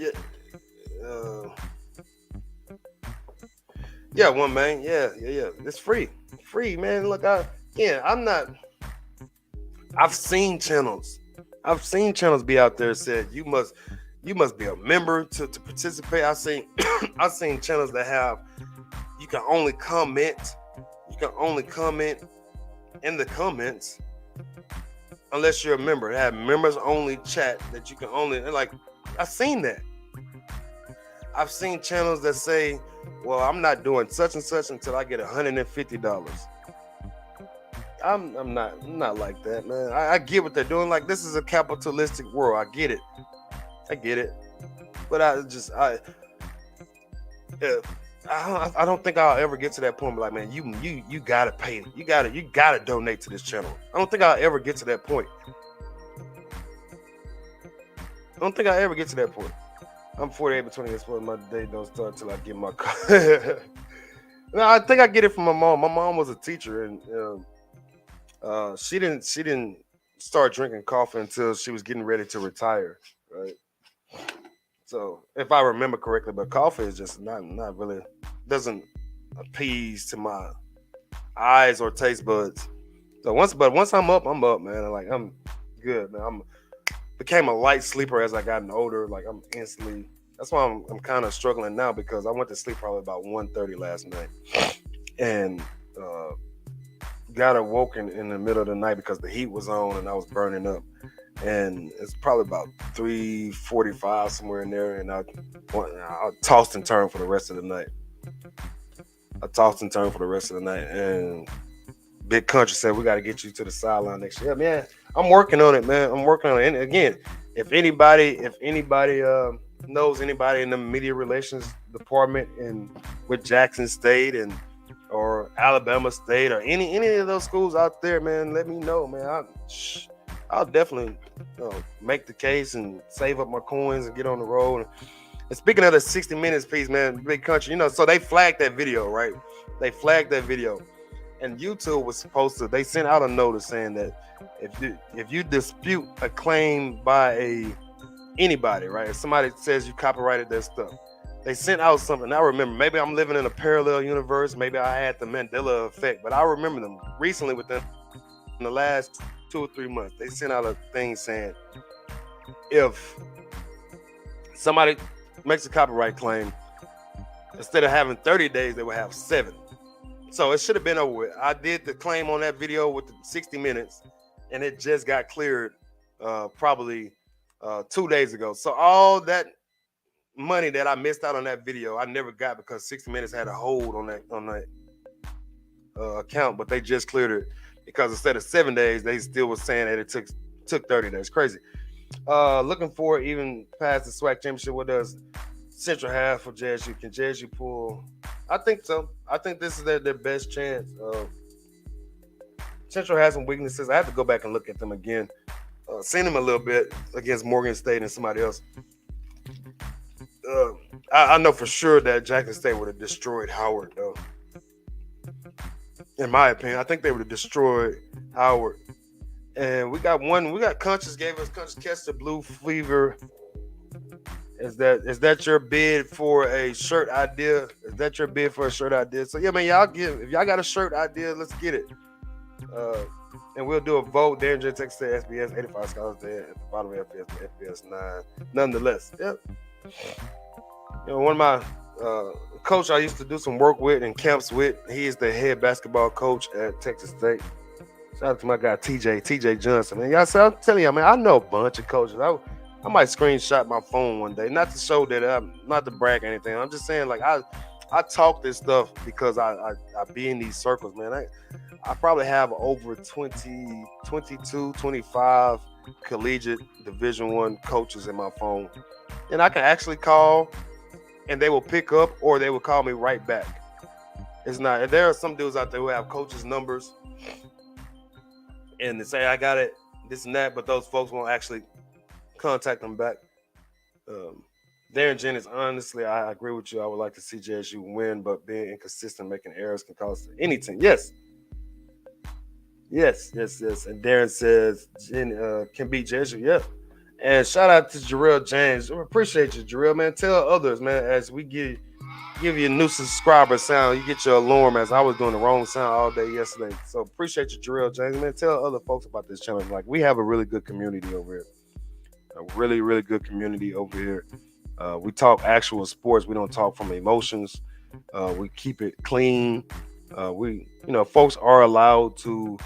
One man. Yeah. It's free, man. Look, I've seen channels be out there said you must be a member to participate. I've seen channels that have you can only comment in the comments unless you're a member. They have members only chat that you can only, like, I've seen that. I've seen channels that say, well, I'm not doing such and such until I get $150. I'm not like that, man. I get what they're doing. Like, this is a capitalistic world. I get it. But I don't think I'll ever get to that point. Like, man, you gotta pay. You gotta donate to this channel. I don't think I'll ever get to that point. I'm 48 between this point. My day don't start until I get my car. No, I think I get it from my mom. My mom was a teacher, and she start drinking coffee until she was getting ready to retire, right? So if I remember correctly, but coffee is just not really doesn't appease to my eyes or taste buds. So once I'm up, man. Like I'm good, man. I'm became a light sleeper as I gotten older. Like I'm instantly. That's why I'm kind of struggling now because I went to sleep probably about 1:30 last night, and uh, got awoken in the middle of the night because the heat was on and I was burning up. And it's probably about 3:45 somewhere in there, and I tossed and turned for the rest of the night. And Big Country said we got to get you to the sideline next year. Yeah, man, I'm working on it, man. I'm working on it. And again, if anybody knows anybody in the media relations department with Jackson State or Alabama State or any of those schools out there, man, let me know, man. I'll definitely make the case and save up my coins and get on the road. And speaking of the 60 Minutes piece, man, Big Country, so they flagged that video, right? They flagged that video. And YouTube was supposed to, they sent out a notice saying that if you dispute a claim by anybody, right? If somebody says you copyrighted their stuff, they sent out something. I remember, maybe I'm living in a parallel universe. Maybe I had the Mandela effect, but I remember them recently within the last 2 or 3 months. They sent out a thing saying if somebody makes a copyright claim, instead of having 30 days, they would have 7. So it should have been over with. I did the claim on that video with the 60 Minutes, and it just got cleared probably 2 days ago. So all that money that I missed out on that video, I never got because 60 Minutes had a hold on that account, but they just cleared it because instead of 7 days, they still was saying that it took 30 days. Crazy. Looking forward even past the SWAC championship. What does Central have for JSU? Can JSU pull? I think so. I think this is their best chance. Central has some weaknesses. I have to go back and look at them again. Seen them a little bit against Morgan State and somebody else. I know for sure that Jackson State would have destroyed Howard, though. In my opinion, I think they would have destroyed Howard. And we got Conscious gave us Conscious Catch the Blue Fever. Is that your bid for a shirt idea? So yeah, man, if y'all got a shirt idea, let's get it. And we'll do a vote. Darren J. Texas SBS 85 scholars there at the bottom of FPS 9. Nonetheless, yep. One of my coach I used to do some work with and camps with. He is the head basketball coach at Texas State. Shout out to my guy TJ Johnson. Man, I'm telling you, man, I know a bunch of coaches. I might screenshot my phone one day, not to show that I'm not to brag or anything. I'm just saying, like I talk this stuff because I be in these circles, man. I probably have over 20, 22, 25 collegiate Division I coaches in my phone, and I can actually call, and they will pick up or they will call me right back. It's not. There are some dudes out there who have coaches' numbers, and they say I got it, this and that, but those folks won't actually contact them back. Darren Jennings, honestly, I agree with you. I would like to see JSU win, but being inconsistent, making errors can cost any team. Yes. And Darren says can beat JSU. Yeah. And shout out to Jarrell James. I appreciate you, Jarrell, man. Tell others, man, as we give you a new subscriber sound, you get your alarm, as I was doing the wrong sound all day yesterday. So appreciate you, Jarrell James, man. Tell other folks about this channel. Like, we have a really good community over here. A really, really good community over here. We talk actual sports. We don't talk from emotions. We keep it clean. Folks are allowed to,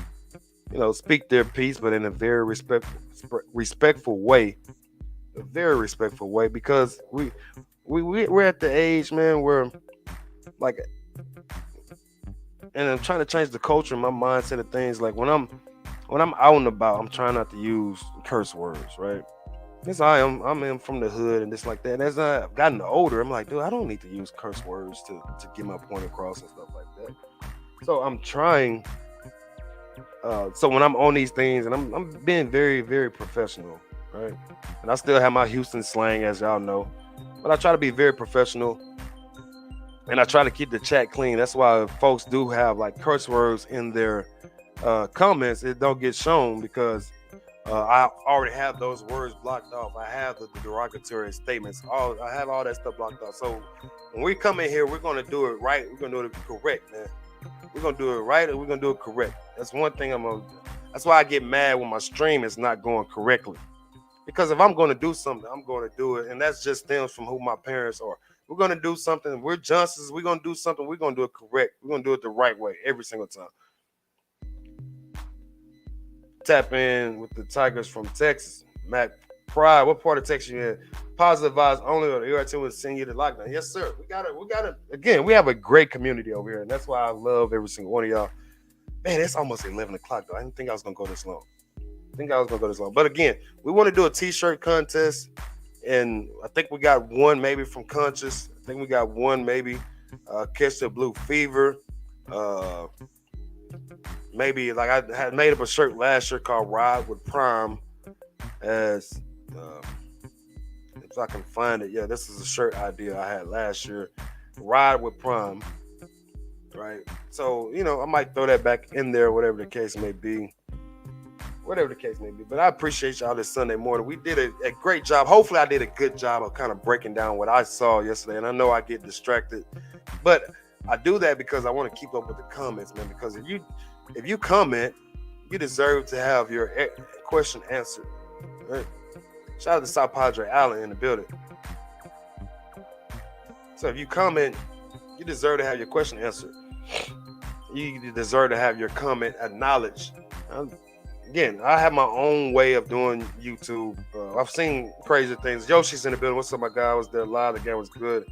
speak their piece, but in a very respectful way. A very respectful way, because we're at the age, man, where, like, and I'm trying to change the culture, my mindset of things. Like, when I'm out and about, I'm trying not to use curse words, right? Yes, I'm from the hood and this like that. And as I've gotten older, I'm like, dude, I don't need to use curse words to get my point across and stuff like that. So I'm trying. So when I'm on these things, and I'm being very, very professional, right? And I still have my Houston slang, as y'all know, but I try to be very professional, and I try to keep the chat clean. That's why folks do have like curse words in their comments. It don't get shown because I already have those words blocked off. I have the derogatory statements. I have all that stuff blocked off. So when we come in here, we're gonna do it right. We're gonna do it correct, man. We're gonna do it right, and we're gonna do it correct. That's one thing that's why I get mad when my stream is not going correctly. Because if I'm gonna do something, I'm gonna do it, and that's just stems from who my parents are. We're gonna do something. We're Johnsons. We're gonna do something. We're gonna do it correct. We're gonna do it the right way every single time. Tap in with the Tigers from Texas. Matt Pride, what part of Texas you in? Positive vibes only, or the ERT will send you to lockdown. Yes, sir. We got it. Again, we have a great community over here, and that's why I love every single one of y'all. Man, it's almost 11 o'clock, though. I didn't think I was going to go this long. But again, we want to do a t-shirt contest, and I think we got one maybe from Conscious. I think we got one maybe Catch the Blue Fever. Maybe like I had made up a shirt last year called Ride with Prime. As if I can find it, yeah, this is a shirt idea I had last year. Ride with Prime, right? So I might throw that back in there, whatever the case may be. But I appreciate y'all this Sunday morning. We did a great job. Hopefully, I did a good job of kind of breaking down what I saw yesterday. And I know I get distracted, but I do that because I want to keep up with the comments, man. Because if you comment, you deserve to have your question answered. Right? Shout out to South Padre Allen in the building. So if you comment, you deserve to have your question answered. You deserve to have your comment acknowledged. Again, I have my own way of doing YouTube. I've seen crazy things. Yoshi's in the building. What's up, my guy? I was there live. The game was good.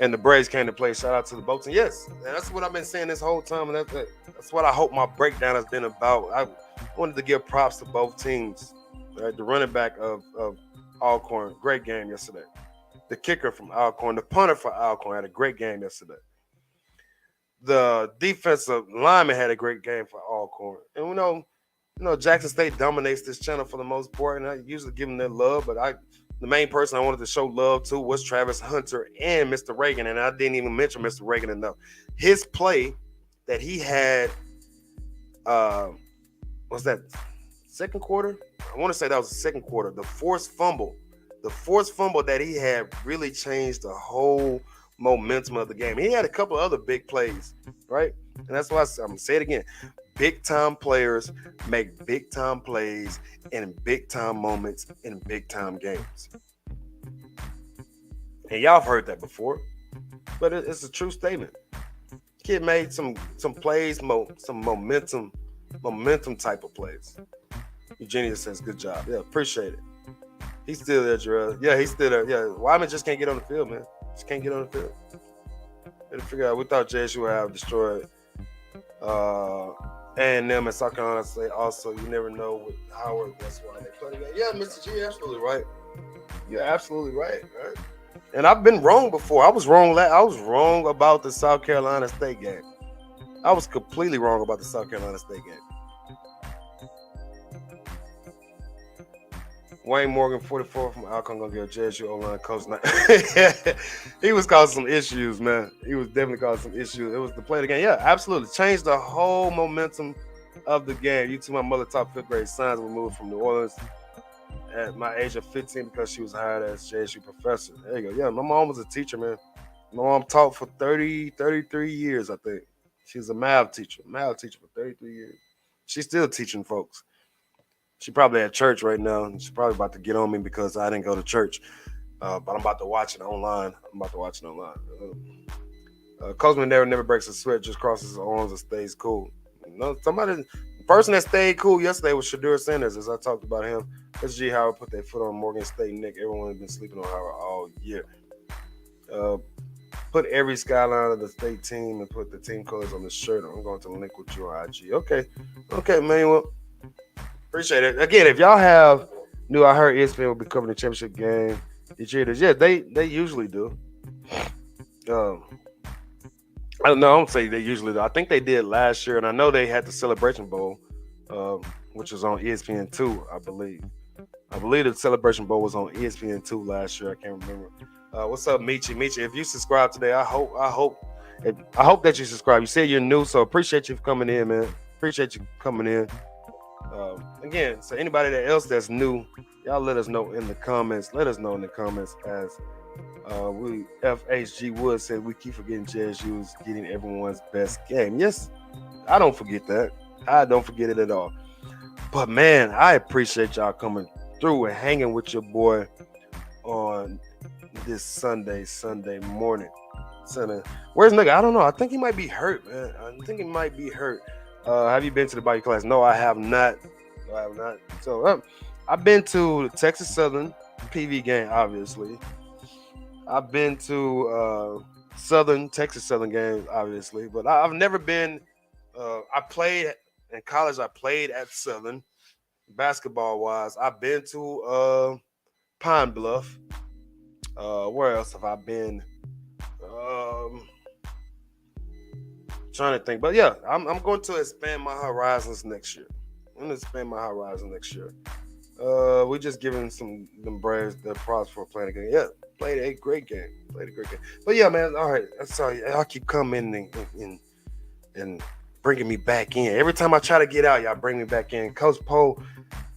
And the Braves came to play. Shout out to the Bolts. And yes, that's what I've been saying this whole time. And that's what I hope my breakdown has been about. I wanted to give props to both teams. Right? The running back of Alcorn, great game yesterday. The kicker from Alcorn, the punter for Alcorn had a great game yesterday. The defensive lineman had a great game for Alcorn. And Jackson State dominates this channel for the most part, and I usually give them their love, but the main person I wanted to show love to was Travis Hunter and Mr. Reagan, and I didn't even mention Mr. Reagan enough. His play that he had, was that second quarter? I want to say that was the second quarter. The forced fumble that he had really changed the whole momentum of the game. He had a couple other big plays, right? And that's why I'm going to say it again. Big-time players make big-time plays in big-time moments in big-time games. And y'all have heard that before, but it's a true statement. Kid made some plays, some momentum type of plays. Eugenia says, good job. Yeah, appreciate it. He's still there, Jarrell. Yeah, he's still there. Yeah, Wyman just can't get on the field, man. Just can't get on the field. Better figure out. We thought JSU would have destroyed A&M and South Carolina State. Also, you never know with Howard. That's why they play together. Yeah, Mr. G, absolutely right. You're absolutely right. Right. And I've been wrong before. I was wrong about the South Carolina State game. I was completely wrong about the South Carolina State game. Wayne Morgan, 44 from Alcorn, gonna get a JSU O-line coach. He was causing some issues, man. He was definitely causing some issues. It was the play of the game. Yeah, absolutely. Changed the whole momentum of the game. You two, my mother taught fifth grade science. We moved from New Orleans at my age of 15 because she was hired as JSU professor. There you go. Yeah, my mom was a teacher, man. My mom taught for 33 years, I think. She was a math teacher for 33 years. She's still teaching folks. She probably at church right now, and she's probably about to get on me because I didn't go to church. But I'm about to watch it online. Coachman never breaks a sweat, just crosses his arms and stays cool. The person that stayed cool yesterday was Shadeur Sanders, as I talked about him. SG Howard put their foot on Morgan State neck. Everyone has been sleeping on Howard all year. Put every skyline of the state team and put the team colors on the shirt. I'm going to link with you on IG. Okay, Manuel. Appreciate it. Again, if y'all I heard ESPN will be covering the championship game. Yeah, they usually do. I don't say they usually do. I think they did last year, and I know they had the Celebration Bowl, which was on ESPN2, I believe. I believe the Celebration Bowl was on ESPN2 last year. I can't remember. What's up, Michi? Michi, if you subscribe today, I hope that you subscribe. You said you're new, so appreciate you for coming in, man. Appreciate you coming in. Again, so anybody that else that's new, y'all let us know in the comments. Let us know in the comments as we FHG Wood said we keep forgetting JSU is getting everyone's best game. Yes, I don't forget that. I don't forget it at all. But man, I appreciate y'all coming through and hanging with your boy on this Sunday morning. Sunday. Where's nigga? I don't know. I think he might be hurt, man. I think he might be hurt. Have you been to the body class? No, I have not. I have not. So I've been to the Texas Southern PV game, obviously. I've been to Texas Southern games, obviously, but I've never been. I played in college. I played at Southern basketball wise. I've been to Pine Bluff. Where else have I been? Trying to think, but yeah, I'm going to expand my horizons next year. I'm gonna expand my horizons next year. We just giving them Braves the props for playing a game. Yeah, played a great game. Played a great game. But yeah, man. All right, I'm sorry. Y'all keep coming and bringing me back in. Every time I try to get out, y'all bring me back in. Coach Poe,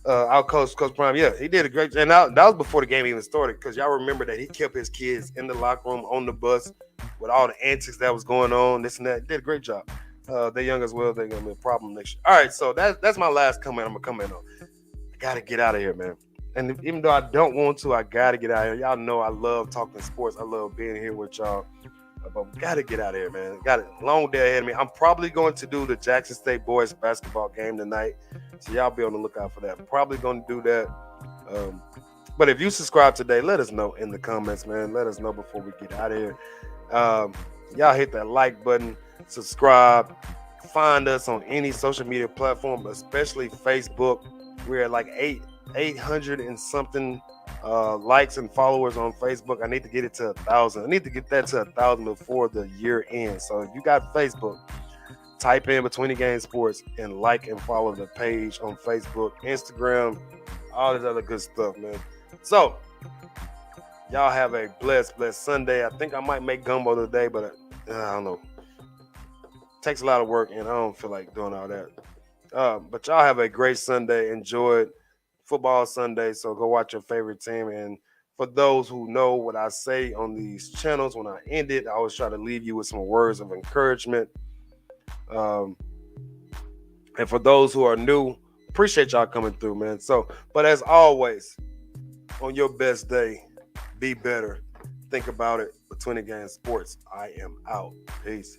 our Coach Prime. Yeah, he did a great. And that was before the game even started, because y'all remember that he kept his kids in the locker room on the bus with all the antics that was going on. This and that. He did a great job. They're young as well. They're gonna be a problem next year. All right, so that's my last comment. I'm gonna comment on. I gotta get out of here, man. And even though I don't want to, I gotta get out of here. Y'all know I love talking sports. I love being here with y'all. But we gotta get out of here, man. Got a long day ahead of me. I'm probably going to do the Jackson State boys basketball game tonight, so y'all be on the lookout for that. I'm probably going to do that. But if you subscribe today, let us know in the comments, man. Let us know before we get out of here. Y'all hit that like button, subscribe, find us on any social media platform, especially Facebook. We're at like 800 and something likes and followers on Facebook. I need to get it to 1,000. I need to get that to 1,000 before the year ends. So if you got Facebook, type in Between the Game Sports and like and follow the page on Facebook, Instagram, all this other good stuff, man. So y'all have a blessed Sunday. I think I might make gumbo today, but I don't know. It takes a lot of work, and I don't feel like doing all that. But y'all have a great Sunday. Enjoy it. Football Sunday, so go watch your favorite team. And for those who know what I say on these channels, when I end it, I always try to leave you with some words of encouragement. And for those who are new, appreciate y'all coming through, man. So, but as always, on your best day, be better. Think about it. Between the Game Sports, I am out. Peace.